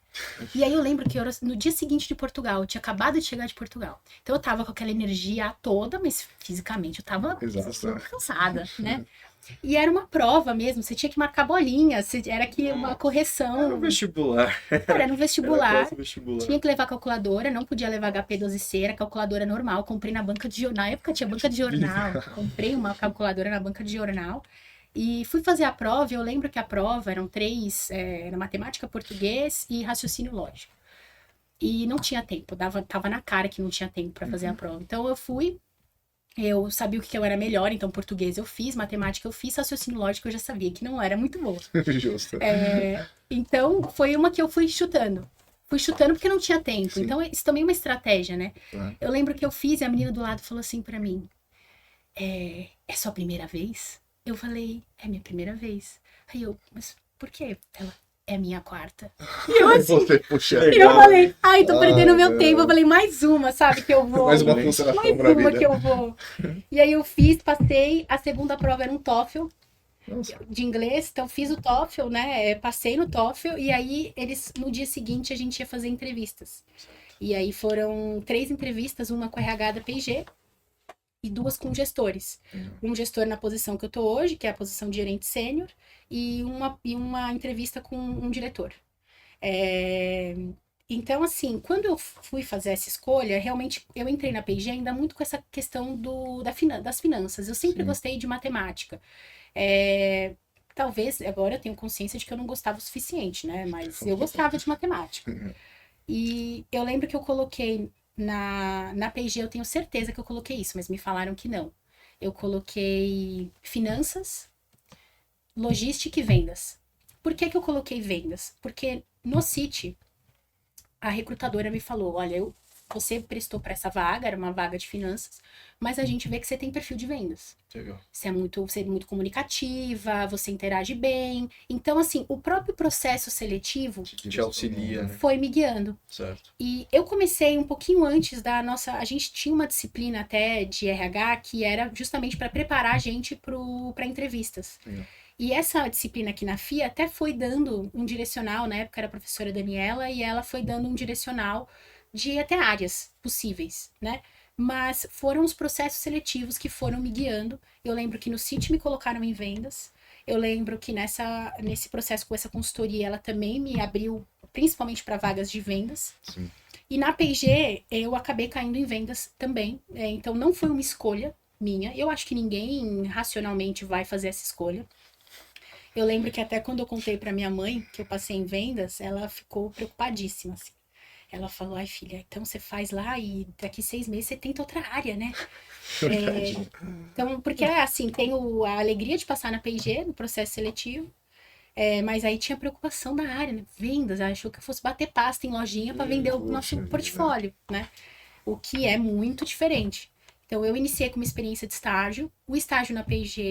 [SPEAKER 2] E aí eu lembro que no dia seguinte de Portugal, eu tinha acabado de chegar de Portugal. Então eu tava com aquela energia toda, mas fisicamente eu tava cansada, né? E era uma prova mesmo, você tinha que marcar bolinha, era aqui uma correção.
[SPEAKER 3] Era um vestibular.
[SPEAKER 2] Era um vestibular,
[SPEAKER 3] vestibular.
[SPEAKER 2] Tinha que levar calculadora, não podia levar HP12C, era calculadora normal, comprei na banca de jornal, na época tinha banca de jornal, comprei uma calculadora na banca de jornal. E fui fazer a prova, eu lembro que a prova eram 3, era matemática, português e raciocínio lógico. E não tinha tempo, tava na cara que não tinha tempo para fazer a prova. Então eu fui, eu sabia o que eu era melhor, então português eu fiz, matemática eu fiz, raciocínio lógico eu já sabia que não era muito boa.
[SPEAKER 1] Justo.
[SPEAKER 2] Então foi uma que eu fui chutando. Fui chutando porque não tinha tempo. Sim. Então isso também é uma estratégia, né? Eu lembro que eu fiz e a menina do lado falou assim pra mim, é sua primeira vez? Eu falei, é minha primeira vez. Aí eu, mas por quê? Ela, é minha quarta. E eu assim, eu falei, ai, tô perdendo meu tempo. Eu falei, mais uma, sabe, que eu vou.
[SPEAKER 1] Mais uma
[SPEAKER 2] que eu vou. E aí eu fiz, passei. A segunda prova era um TOEFL. Nossa. De inglês, então fiz o TOEFL, né, passei no TOEFL. E aí, no dia seguinte, a gente ia fazer entrevistas. E aí foram 3 entrevistas, uma com a RH da P&G. E 2 com gestores. Um gestor na posição que eu tô hoje, que é a posição de gerente sênior, e uma entrevista com um diretor. Então, assim, quando eu fui fazer essa escolha, realmente eu entrei na P&G ainda muito com essa questão das finanças. Eu sempre gostei de matemática. Talvez, agora eu tenho consciência de que eu não gostava o suficiente, né? Mas eu gostava de matemática. E eu lembro que eu coloquei na P&G, eu tenho certeza que eu coloquei isso, mas me falaram que não. Eu coloquei finanças, logística e vendas. Por que eu coloquei vendas? Porque no Citi, a recrutadora me falou, olha, você prestou para essa vaga, era uma vaga de finanças, mas a gente vê que você tem perfil de vendas.
[SPEAKER 3] Legal.
[SPEAKER 2] Você é muito comunicativa, você interage bem. Então, assim, o próprio processo seletivo
[SPEAKER 3] te auxilia, né?
[SPEAKER 2] Foi me guiando.
[SPEAKER 3] Certo.
[SPEAKER 2] E eu comecei um pouquinho antes da nossa... A gente tinha uma disciplina até de RH que era justamente para preparar a gente para entrevistas. E essa disciplina aqui na FIA até foi dando um direcional, na época era a professora Daniela, e ela foi dando um direcional de até áreas possíveis, né? Mas foram os processos seletivos que foram me guiando. Eu lembro que no Citi me colocaram em vendas. Eu lembro que nesse processo com essa consultoria, ela também me abriu, principalmente para vagas de vendas.
[SPEAKER 1] Sim.
[SPEAKER 2] E na P&G, eu acabei caindo em vendas também. Então, não foi uma escolha minha. Eu acho que ninguém racionalmente vai fazer essa escolha. Eu lembro que até quando eu contei para minha mãe que eu passei em vendas, ela ficou preocupadíssima, assim. Ela falou, ai filha, então você faz lá e daqui 6 meses você tenta outra área, né? Então, porque assim, tenho a alegria de passar na P&G, no processo seletivo, mas aí tinha preocupação da área, né? Vendas, achou que eu fosse bater pasta em lojinha para vender o nosso portfólio, né? O que é muito diferente. Então, eu iniciei com uma experiência de estágio. O estágio na P&G,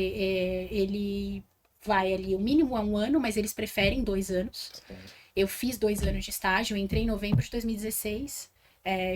[SPEAKER 2] ele vai ali, o mínimo é 1 ano, mas eles preferem 2 anos. Eu fiz 2 anos de estágio, entrei em novembro de 2016,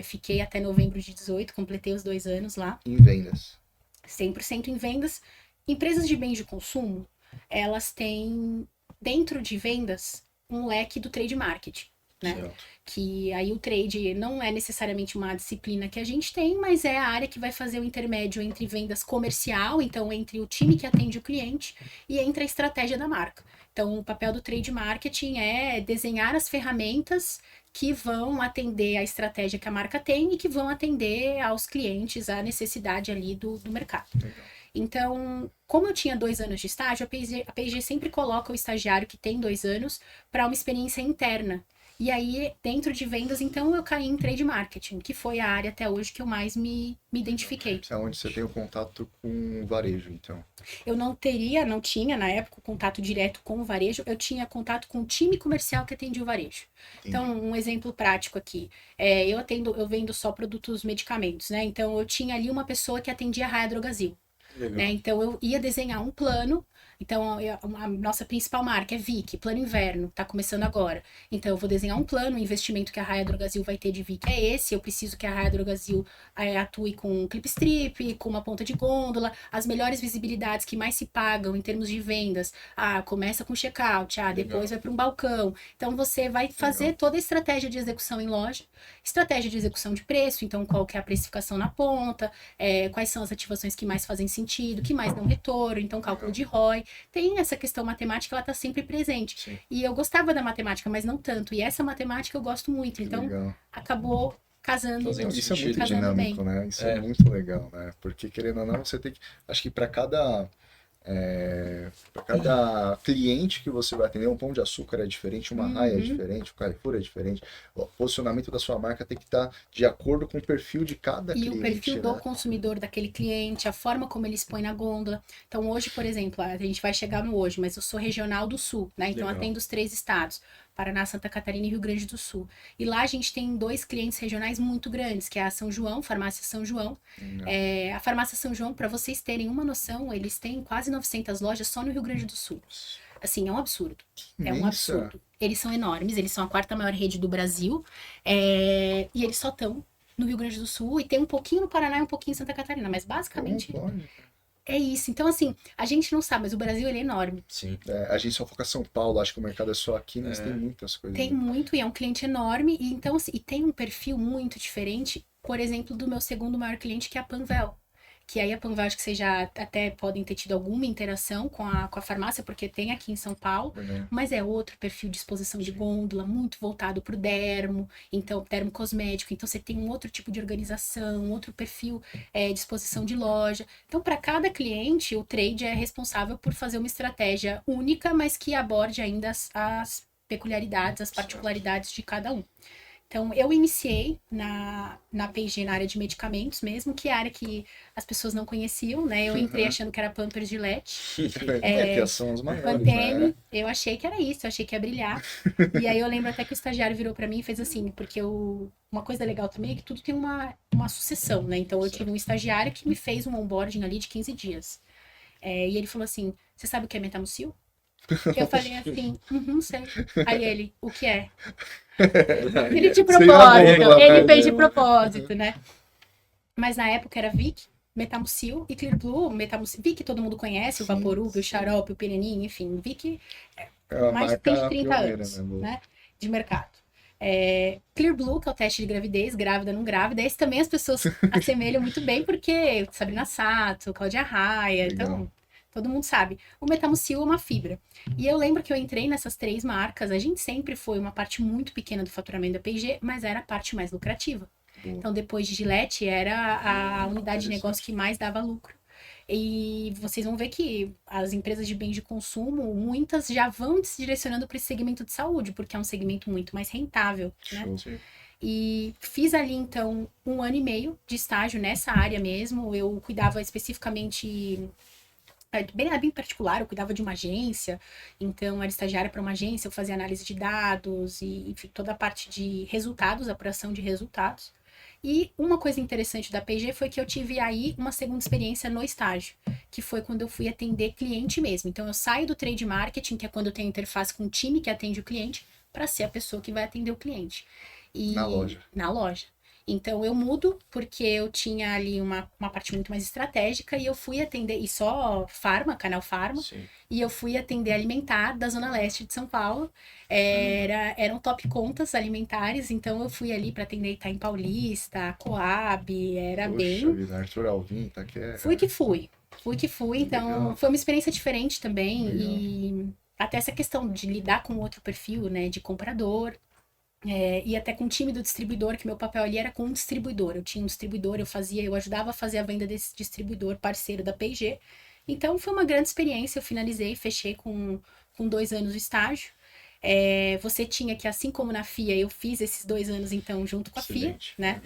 [SPEAKER 2] fiquei até novembro de 2018, completei os 2 anos lá.
[SPEAKER 1] Em vendas.
[SPEAKER 2] 100% em vendas. Empresas de bens de consumo, elas têm, dentro de vendas, um leque do trade marketing, né? Certo. Que aí o trade não é necessariamente uma disciplina que a gente tem, mas é a área que vai fazer o intermédio entre vendas comercial, então entre o time que atende o cliente, e entre a estratégia da marca. Então, o papel do trade marketing é desenhar as ferramentas que vão atender a estratégia que a marca tem e que vão atender aos clientes, a necessidade ali do mercado. Legal. Então, como eu tinha 2 anos de estágio, a P&G sempre coloca o estagiário que tem 2 anos para uma experiência interna. E aí, dentro de vendas, então, eu caí em trade marketing, que foi a área até hoje que eu mais me identifiquei.
[SPEAKER 1] É onde você tem o contato com o varejo, então?
[SPEAKER 2] Eu não tinha, na época, o contato direto com o varejo, eu tinha contato com o time comercial que atendia o varejo. Entendi. Então, um exemplo prático aqui, eu vendo só produtos medicamentos, né? Então, eu tinha ali uma pessoa que atendia a Raia Drogasil. Né? Então, eu ia desenhar um plano Então, a nossa principal marca é Vick, plano inverno, tá começando agora. Então, eu vou desenhar um plano, o investimento que a Raia Drogasil vai ter de Vick é esse, eu preciso que a Raia Drogasil atue com clip strip, com uma ponta de gôndola, as melhores visibilidades que mais se pagam em termos de vendas. Começa com checkout, depois vai para um balcão. Então, você vai fazer toda a estratégia de execução em loja, estratégia de execução de preço, então qual que é a precificação na ponta, quais são as ativações que mais fazem sentido, que mais dão retorno, então cálculo de ROI. Tem essa questão matemática, ela está sempre presente.
[SPEAKER 3] Sim.
[SPEAKER 2] E eu gostava da matemática, mas não tanto. E essa matemática eu gosto muito. Então, acabou casando.
[SPEAKER 1] Isso é muito
[SPEAKER 2] casando
[SPEAKER 1] dinâmico,
[SPEAKER 2] bem.
[SPEAKER 1] né? Isso é muito legal, né? Porque, querendo ou não, você tem que... Acho que para cada cliente que você vai atender, um Pão de Açúcar é diferente, uma Raia é diferente, o Carrefour é diferente. O posicionamento da sua marca tem que estar de acordo com o perfil de cada cliente.
[SPEAKER 2] E o perfil do
[SPEAKER 1] né?
[SPEAKER 2] consumidor daquele cliente, a forma como ele expõe na gôndola. Então, hoje, por exemplo, a gente vai chegar no hoje, mas eu sou regional do Sul, né? Então, atendo os 3 estados. Paraná, Santa Catarina e Rio Grande do Sul. E lá a gente tem 2 clientes regionais muito grandes, que é a São João, Farmácia São João. A Farmácia São João, para vocês terem uma noção, eles têm quase 900 lojas só no Rio Grande do Sul. Assim, é um absurdo. É um absurdo. Eles são enormes, eles são a 4ª maior rede do Brasil. E eles só estão no Rio Grande do Sul e tem um pouquinho no Paraná e um pouquinho em Santa Catarina. Mas basicamente... É isso. Então, assim, a gente não sabe, mas o Brasil, ele é enorme.
[SPEAKER 3] Sim.
[SPEAKER 1] A gente só foca São Paulo, acho que o mercado é só aqui, mas tem muitas coisas.
[SPEAKER 2] Tem muito, e é um cliente enorme, e então, assim, e tem um perfil muito diferente, por exemplo, do meu segundo maior cliente, que é a Panvel. Que aí a Panvel, acho que vocês já até podem ter tido alguma interação com a farmácia, porque tem aqui em São Paulo, mas é outro perfil de exposição de gôndola, muito voltado para o dermo, então, dermo cosmético, então você tem um outro tipo de organização, outro perfil de exposição de loja. Então, para cada cliente, o trade é responsável por fazer uma estratégia única, mas que aborde ainda as peculiaridades, as particularidades de cada um. Então, eu iniciei na P&G, na área de medicamentos mesmo, que é a área que as pessoas não conheciam, né? Eu entrei achando que era Pampers, Gillette.
[SPEAKER 1] Que são os maiores,
[SPEAKER 2] Pantene,
[SPEAKER 1] né?
[SPEAKER 2] eu achei que era isso, eu achei que ia brilhar. E aí eu lembro até que o estagiário virou pra mim e fez assim, porque uma coisa legal também é que tudo tem uma sucessão, né? Então, eu tive um estagiário que me fez um onboarding ali de 15 dias. E ele falou assim, você sabe o que é Metamucil? Eu falei assim, sei. Aí ele, o que é? Ele de propósito, ele fez de propósito, né? Mas na época era Vick, Metamucil e Clear Blue. Vick todo mundo conhece, o Vaporub, o Xarope, o Pereninho, enfim. Vick mais de 30 anos, né? De mercado. Clear Blue, que é o teste de gravidez, grávida, não grávida. Esse também as pessoas assemelham muito bem, porque Sabrina Sato, Cláudia Raia, então... Todo mundo sabe. O Metamucil é uma fibra. E eu lembro que eu entrei nessas 3 marcas. A gente sempre foi uma parte muito pequena do faturamento da P&G, mas era a parte mais lucrativa. Então, depois de Gillette, era a unidade de negócio que mais dava lucro. E vocês vão ver que as empresas de bens de consumo, muitas já vão se direcionando para esse segmento de saúde, porque é um segmento muito mais rentável, né? E fiz ali, então, 1 ano e meio de estágio nessa área mesmo. Eu cuidava especificamente... bem particular, eu cuidava de uma agência, então era estagiária para uma agência, eu fazia análise de dados e enfim, toda a parte de resultados, apuração de resultados. E uma coisa interessante da P&G foi que eu tive aí uma segunda experiência no estágio, que foi quando eu fui atender cliente mesmo. Então eu saio do trade marketing, que é quando eu tenho interface com o time que atende o cliente, para ser a pessoa que vai atender o cliente. Na loja. Então, eu mudo porque eu tinha ali uma parte muito mais estratégica e eu fui atender, e só Farma, Canal Farma, e eu fui atender alimentar da Zona Leste de São Paulo. Eram top contas alimentares, então eu fui ali para atender Itaim Paulista, Coab,
[SPEAKER 1] Vida, Arthur Alvim, tá que é...
[SPEAKER 2] Fui que fui, então legal. Foi uma experiência diferente também, legal. E até essa questão de lidar com outro perfil, né, de comprador. E até com o time do distribuidor, que meu papel ali era com um distribuidor. Eu tinha um distribuidor, eu ajudava a fazer a venda desse distribuidor parceiro da P&G. Então, foi uma grande experiência, eu finalizei, fechei com 2 anos de estágio. Você tinha que, assim como na FIA, eu fiz esses 2 anos, então, junto com a FIA, né?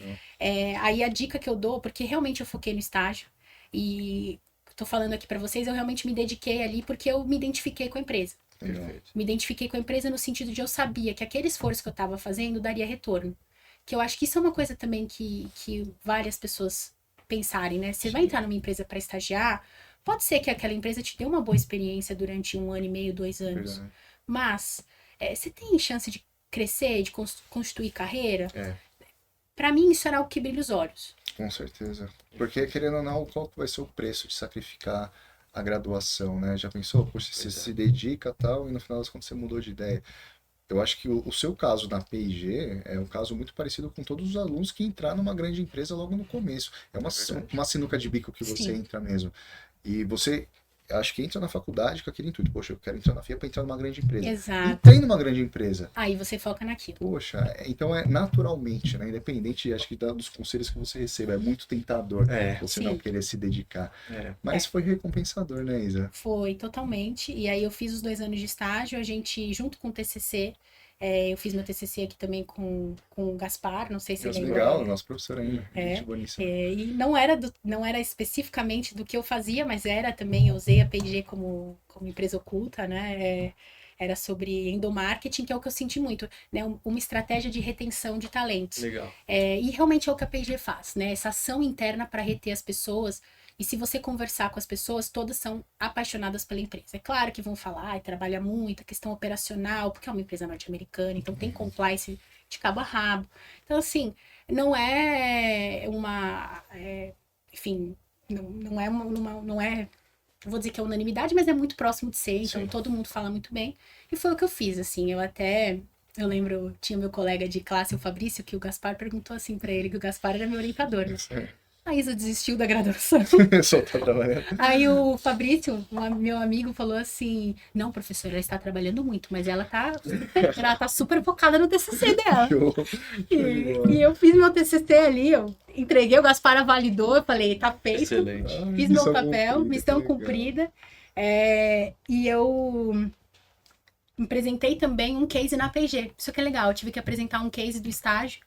[SPEAKER 2] Aí a dica que eu dou, porque realmente eu foquei no estágio, e tô falando aqui para vocês, eu realmente me dediquei ali, porque eu me identifiquei com a empresa.
[SPEAKER 3] Perfeito.
[SPEAKER 2] Me identifiquei com a empresa no sentido de eu sabia que aquele esforço que eu estava fazendo daria retorno. Que eu acho que isso é uma coisa também que várias pessoas pensarem, né? Você vai entrar numa empresa para estagiar, Pode ser que aquela empresa te dê uma boa experiência durante 1 ano e meio, 2 anos.
[SPEAKER 1] Verdade.
[SPEAKER 2] Mas você tem chance de crescer, de constituir carreira?
[SPEAKER 1] É.
[SPEAKER 2] Pra mim, isso era o que brilha os olhos.
[SPEAKER 1] Com certeza. Porque, querendo ou não, qual vai ser o preço de sacrificar a graduação, né? Já pensou? Poxa, você se dedica e tal, e no final das contas você mudou de ideia. Eu acho que o seu caso na P&G é um caso muito parecido com todos os alunos que entraram numa grande empresa logo no começo. É uma sinuca de bico que você entra mesmo. E você, acho que entra na faculdade com aquele intuito. Poxa, eu quero entrar na FIA para entrar numa grande empresa.
[SPEAKER 2] Exato.
[SPEAKER 1] Entrei numa grande empresa.
[SPEAKER 2] Aí você foca naquilo.
[SPEAKER 1] Poxa, então é naturalmente, né? Independente, acho que dos conselhos que você receba. É muito tentador você não querer se dedicar. Mas foi recompensador, né, Isa?
[SPEAKER 2] Foi, totalmente. E aí eu fiz os 2 anos de estágio, a gente, junto com o TCC, eu fiz meu TCC aqui também com o Gaspar, não sei se ele
[SPEAKER 1] legal, nosso professor ainda.
[SPEAKER 2] E não era especificamente do que eu fazia, mas era também, eu usei a P&G como empresa oculta, né? Era sobre endomarketing, que é o que eu senti muito, né? Uma estratégia de retenção de talentos.
[SPEAKER 3] Legal.
[SPEAKER 2] E realmente é o que a P&G faz, né? Essa ação interna para reter as pessoas. E se você conversar com as pessoas, todas são apaixonadas pela empresa. É claro que vão falar, trabalha muito, a questão operacional, porque é uma empresa norte-americana, então tem compliance de cabo a rabo. Então, assim, não é uma... enfim, não é... Vou dizer que é unanimidade, mas é muito próximo de ser, então todo mundo fala muito bem. E foi o que eu fiz, assim, eu lembro, tinha meu colega de classe, o Fabrício, que o Gaspar perguntou assim pra ele, que o Gaspar era meu orientador, né? A Isa desistiu da graduação.
[SPEAKER 1] Só tá trabalhando.
[SPEAKER 2] Aí o Fabrício, meu amigo, falou assim, não, professora, ela está trabalhando muito, mas ela tá super focada no TCC dela. E eu fiz meu TCC ali, eu entreguei, o Gaspar validou, eu falei, tá feito.
[SPEAKER 3] Excelente.
[SPEAKER 2] Fiz meu papel, missão cumprida. E eu apresentei também um case na P&G. Isso que é legal, eu tive que apresentar um case do estágio.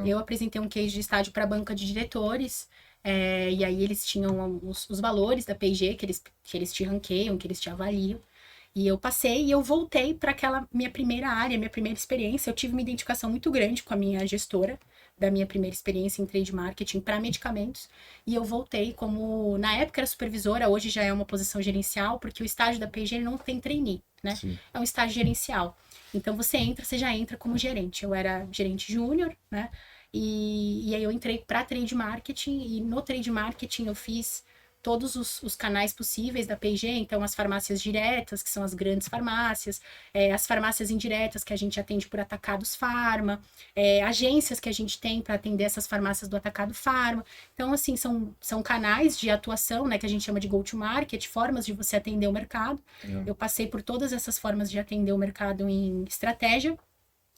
[SPEAKER 2] Eu apresentei um case de estágio para a banca de diretores, e aí eles tinham os valores da P&G que eles te ranqueiam, que eles te avaliam. E eu passei e eu voltei para aquela minha primeira área, minha primeira experiência. Eu tive uma identificação muito grande com a minha gestora da minha primeira experiência em trade marketing para medicamentos. E eu voltei como, na época era supervisora, hoje já é uma posição gerencial, porque o estágio da P&G não tem trainee, né? Sim. É um estágio gerencial. Então você já entra como gerente. Eu era gerente júnior, né? E aí eu entrei para trade marketing, e no trade marketing eu fiz todos os canais possíveis da P&G, então as farmácias diretas, que são as grandes farmácias, as farmácias indiretas que a gente atende por atacados farma, agências que a gente tem para atender essas farmácias do atacado farma. Então, assim, são canais de atuação, né, que a gente chama de go-to-market, formas de você atender o mercado. Eu passei por todas essas formas de atender o mercado em estratégia,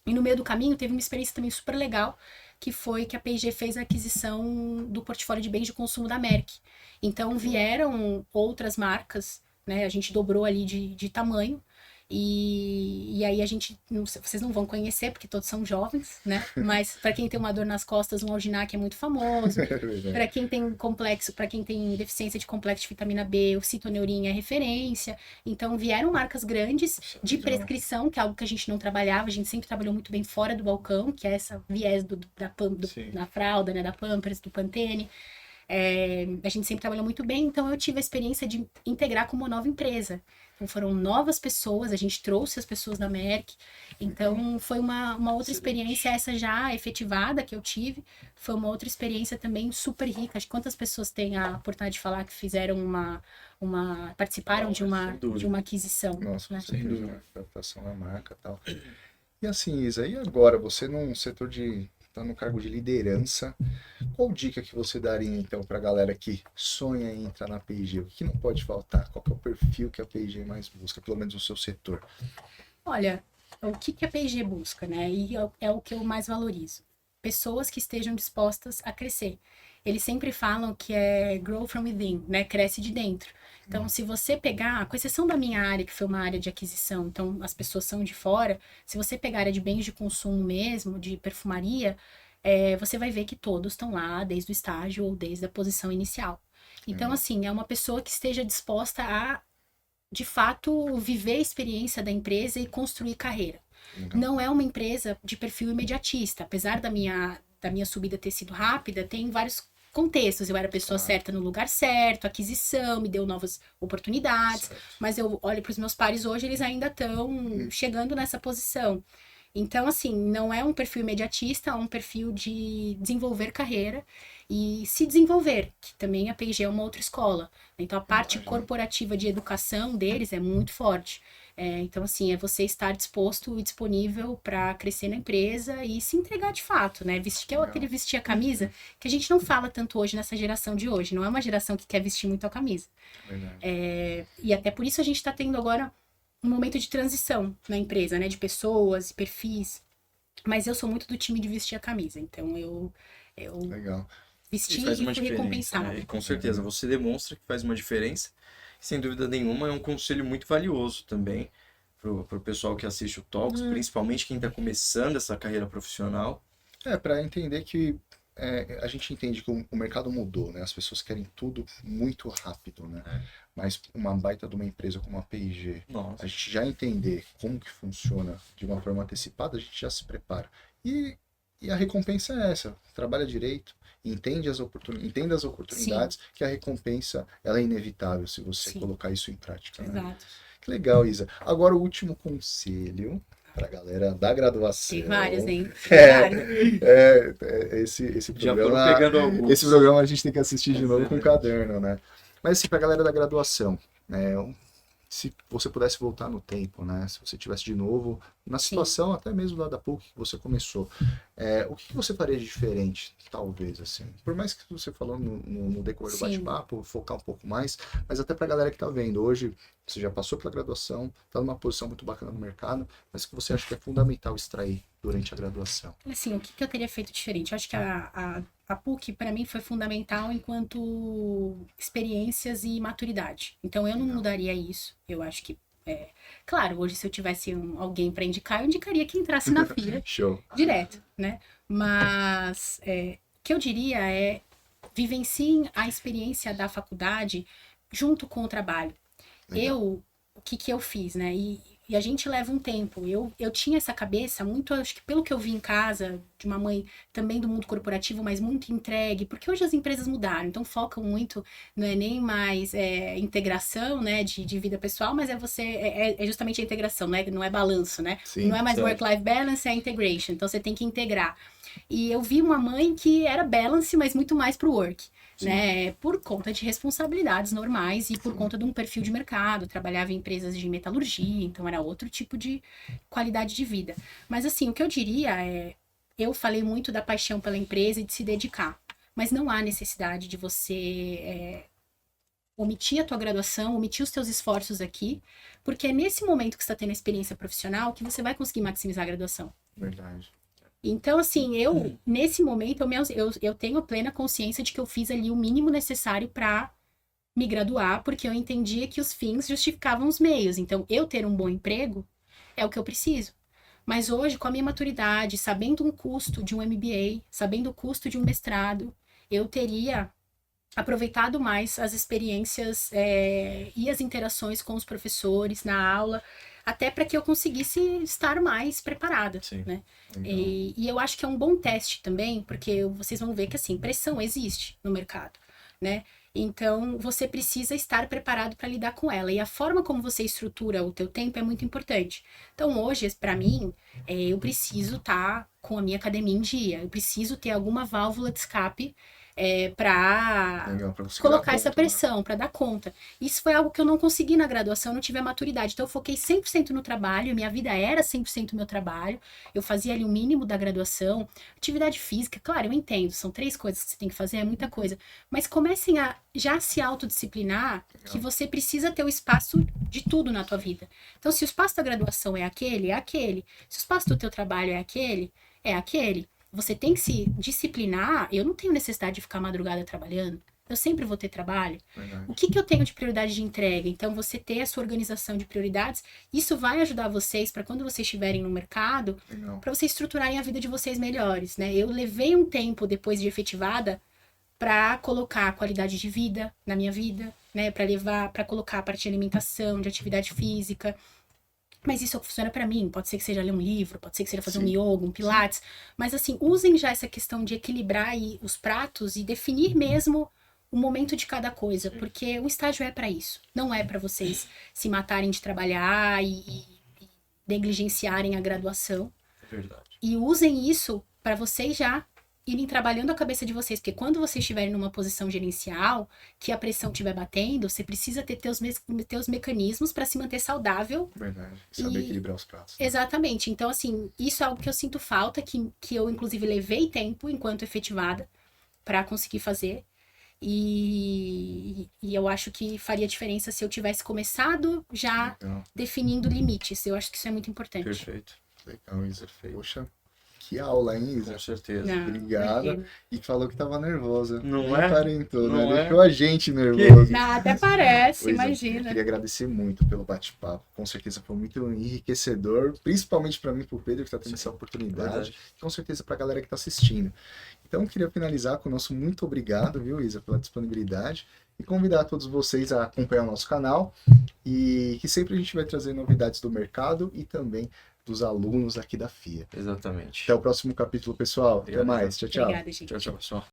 [SPEAKER 2] e no meio do caminho teve uma experiência também super legal, que foi que a P&G fez a aquisição do portfólio de bens de consumo da Merck. Então vieram outras marcas, né? A gente dobrou ali de tamanho. E aí a gente, vocês não vão conhecer, porque todos são jovens, né? Mas para quem tem uma dor nas costas, um Alginac é muito famoso. Para quem tem para quem tem deficiência de complexo de vitamina B, o Citoneurin é referência. Então vieram marcas grandes de prescrição, que é algo que a gente não trabalhava, a gente sempre trabalhou muito bem fora do balcão, que é essa viés da fralda, né? Da Pampers, do Pantene. A gente sempre trabalhou muito bem, então eu tive a experiência de integrar como uma nova empresa. Então foram novas pessoas, a gente trouxe as pessoas da Merck, então foi uma outra experiência, essa já efetivada que eu tive, foi uma outra experiência também super rica. Acho que quantas pessoas têm a oportunidade de falar que fizeram participaram de uma aquisição?
[SPEAKER 1] Nossa,
[SPEAKER 2] né?
[SPEAKER 1] sem dúvida, adaptação da marca e tal. E assim, Isa, e agora, você num setor tá no cargo de liderança, qual dica que você daria então para a galera que sonha em entrar na P&G? O que não pode faltar? Qual que é o perfil que a P&G mais busca, pelo menos no seu setor?
[SPEAKER 2] Olha, o que a P&G busca, né? E é o que eu mais valorizo. Pessoas que estejam dispostas a crescer. Eles sempre falam que é grow from within, né? Cresce de dentro. Então, se você pegar, com exceção da minha área, que foi uma área de aquisição, então as pessoas são de fora, se você pegar a área de bens de consumo mesmo, de perfumaria, você vai ver que todos estão lá desde o estágio ou desde a posição inicial. Então, assim, é uma pessoa que esteja disposta a, de fato, viver a experiência da empresa e construir carreira. Não é uma empresa de perfil imediatista. Apesar da minha subida ter sido rápida, tem vários contextos. Eu era a pessoa certa no lugar certo, aquisição, me deu novas oportunidades. Certo. Mas eu olho para os meus pares hoje, eles ainda estão chegando nessa posição. Então, assim, não é um perfil imediatista, é um perfil de desenvolver carreira e se desenvolver, que também a P&G é uma outra escola. Então, a parte corporativa de educação deles é muito forte. Então, assim, é você estar disposto e disponível para crescer na empresa e se entregar de fato, né? Que é aquele vestir a camisa que a gente não fala tanto hoje nessa geração de hoje. Não é uma geração que quer vestir muito a camisa. E até por isso a gente está tendo agora um momento de transição na empresa, né? De pessoas, perfis. Mas eu sou muito do time de vestir a camisa. Então, eu
[SPEAKER 1] Legal.
[SPEAKER 2] vesti e fui recompensada.
[SPEAKER 3] Né? E com certeza, você demonstra que faz uma diferença. Sem dúvida nenhuma, é um conselho muito valioso também para o pessoal que assiste o Talks, principalmente quem está começando essa carreira profissional.
[SPEAKER 1] Para entender que a gente entende que o mercado mudou, né? As pessoas querem tudo muito rápido, né? Mas uma baita de uma empresa como a P&G, a gente já entender como que funciona de uma forma antecipada, a gente já se prepara. E a recompensa é essa, trabalha direito, entenda as oportunidades, que a recompensa ela é inevitável se você colocar isso em prática. Né?
[SPEAKER 2] Exato.
[SPEAKER 1] Que legal, Isa. Agora o último conselho para a galera da graduação.
[SPEAKER 2] Tem vários, hein?
[SPEAKER 1] Esse programa, esse programa a gente tem que assistir de novo com o caderno, né? Mas assim, para a galera da graduação, se você pudesse voltar no tempo, né? Se você tivesse de novo na situação até mesmo lá da PUC que você começou, o que você faria de diferente, talvez, assim? Por mais que você falou no decorrer do bate-papo, focar um pouco mais, mas até para a galera que está vendo hoje, você já passou pela graduação, está numa posição muito bacana no mercado, mas que você acha que é fundamental extrair durante a graduação?
[SPEAKER 2] Assim, o que eu teria feito diferente? Eu acho que a PUC, para mim, foi fundamental enquanto experiências e maturidade. Então, eu não mudaria isso. Eu acho que, claro, hoje, se eu tivesse alguém para indicar, eu indicaria que entrasse na FIA direto, né? Mas, o que eu diria é, vivenciem a experiência da faculdade junto com o trabalho. Legal. O que eu fiz, né? E a gente leva um tempo. Eu tinha essa cabeça muito, acho que pelo que eu vi em casa, de uma mãe também do mundo corporativo, mas muito entregue, porque hoje as empresas mudaram, então focam muito, não é nem mais integração, né, de vida pessoal, mas é justamente a integração, né? Não é balanço, né? Sim, não é mais work-life balance, é integration. Então você tem que integrar. E eu vi uma mãe que era balance, mas muito mais pro work. Né, por conta de responsabilidades normais e por conta de um perfil de mercado, trabalhava em empresas de metalurgia, então era outro tipo de qualidade de vida. Mas assim, o que eu diria eu falei muito da paixão pela empresa e de se dedicar, mas não há necessidade de você omitir a tua graduação, omitir os teus esforços aqui, porque é nesse momento que você está tendo a experiência profissional que você vai conseguir maximizar a graduação.
[SPEAKER 1] Verdade.
[SPEAKER 2] Então, assim, nesse momento, eu tenho plena consciência de que eu fiz ali o mínimo necessário para me graduar, porque eu entendia que os fins justificavam os meios. Então, eu ter um bom emprego é o que eu preciso. Mas hoje, com a minha maturidade, sabendo o custo de um MBA, sabendo o custo de um mestrado, eu teria aproveitado mais as experiências e as interações com os professores na aula, até para que eu conseguisse estar mais preparada, né? E eu acho que é um bom teste também, porque vocês vão ver que, assim, pressão existe no mercado, né? Então, você precisa estar preparado para lidar com ela. E a forma como você estrutura o teu tempo é muito importante. Então, hoje, para mim, eu preciso estar com a minha academia em dia. Eu preciso ter alguma válvula de escape para colocar essa pressão, para dar conta. Isso foi algo que eu não consegui na graduação, eu não tive a maturidade. Então eu foquei 100% no trabalho, minha vida era 100% meu trabalho, eu fazia ali o mínimo da graduação. Atividade física, claro, eu entendo, são 3 coisas que você tem que fazer, é muita coisa. Mas comecem a já se autodisciplinar, que você precisa ter o espaço de tudo na tua vida. Então se o espaço da graduação é aquele, é aquele. Se o espaço do teu trabalho é aquele, é aquele. Você tem que se disciplinar. Eu não tenho necessidade de ficar madrugada trabalhando. Eu sempre vou ter trabalho. Verdade. O que eu tenho de prioridade de entrega? Então, você ter a sua organização de prioridades, isso vai ajudar vocês para quando vocês estiverem no mercado, para vocês estruturarem a vida de vocês melhores, né? Eu levei um tempo depois de efetivada para colocar a qualidade de vida na minha vida, né? Para colocar a parte de alimentação, de atividade física. mas isso funciona para mim. Pode ser que seja ler um livro, pode ser que seja fazer um yoga, um pilates. Mas assim, usem já essa questão de equilibrar aí os pratos e definir mesmo o momento de cada coisa, porque o estágio é para isso. Não é para vocês se matarem de trabalhar e negligenciarem a graduação.
[SPEAKER 3] É verdade.
[SPEAKER 2] E usem isso para vocês já irem trabalhando a cabeça de vocês, porque quando vocês estiverem numa posição gerencial, que a pressão estiver batendo, você precisa ter teus mecanismos para se manter saudável.
[SPEAKER 1] Verdade. Saber equilibrar os pratos.
[SPEAKER 2] Né? Exatamente. Então, assim, isso é algo que eu sinto falta, que eu, inclusive, levei tempo enquanto efetivada para conseguir fazer. E eu acho que faria diferença se eu tivesse começado já definindo limites. Eu acho que isso é muito importante.
[SPEAKER 3] Perfeito.
[SPEAKER 1] Legal, Isa. Poxa, que aula, hein, Isa?
[SPEAKER 3] Com certeza.
[SPEAKER 2] Não,
[SPEAKER 1] Obrigada.
[SPEAKER 2] imagina.
[SPEAKER 1] E falou que tava nervosa.
[SPEAKER 3] Não
[SPEAKER 1] Nem
[SPEAKER 3] é?
[SPEAKER 1] aparentou,
[SPEAKER 3] Não
[SPEAKER 1] né?
[SPEAKER 3] é?
[SPEAKER 1] Deixou a gente nervoso.
[SPEAKER 2] Não, até parece,
[SPEAKER 1] Pois é, eu
[SPEAKER 2] imagina.
[SPEAKER 1] queria agradecer muito pelo bate-papo. Com certeza foi muito enriquecedor, principalmente para mim e para o Pedro, que está tendo essa oportunidade.
[SPEAKER 3] Verdade.
[SPEAKER 1] E com certeza para a galera que está assistindo. Então, eu queria finalizar com o nosso muito obrigado, viu, Isa, pela disponibilidade. E convidar todos vocês a acompanhar o nosso canal. E que sempre a gente vai trazer novidades do mercado e também dos alunos aqui da FIA.
[SPEAKER 3] Exatamente.
[SPEAKER 1] Até o próximo capítulo, pessoal.
[SPEAKER 3] Obrigado.
[SPEAKER 1] Até mais. Tchau, tchau.
[SPEAKER 2] Obrigada, gente.
[SPEAKER 3] Tchau, tchau, pessoal.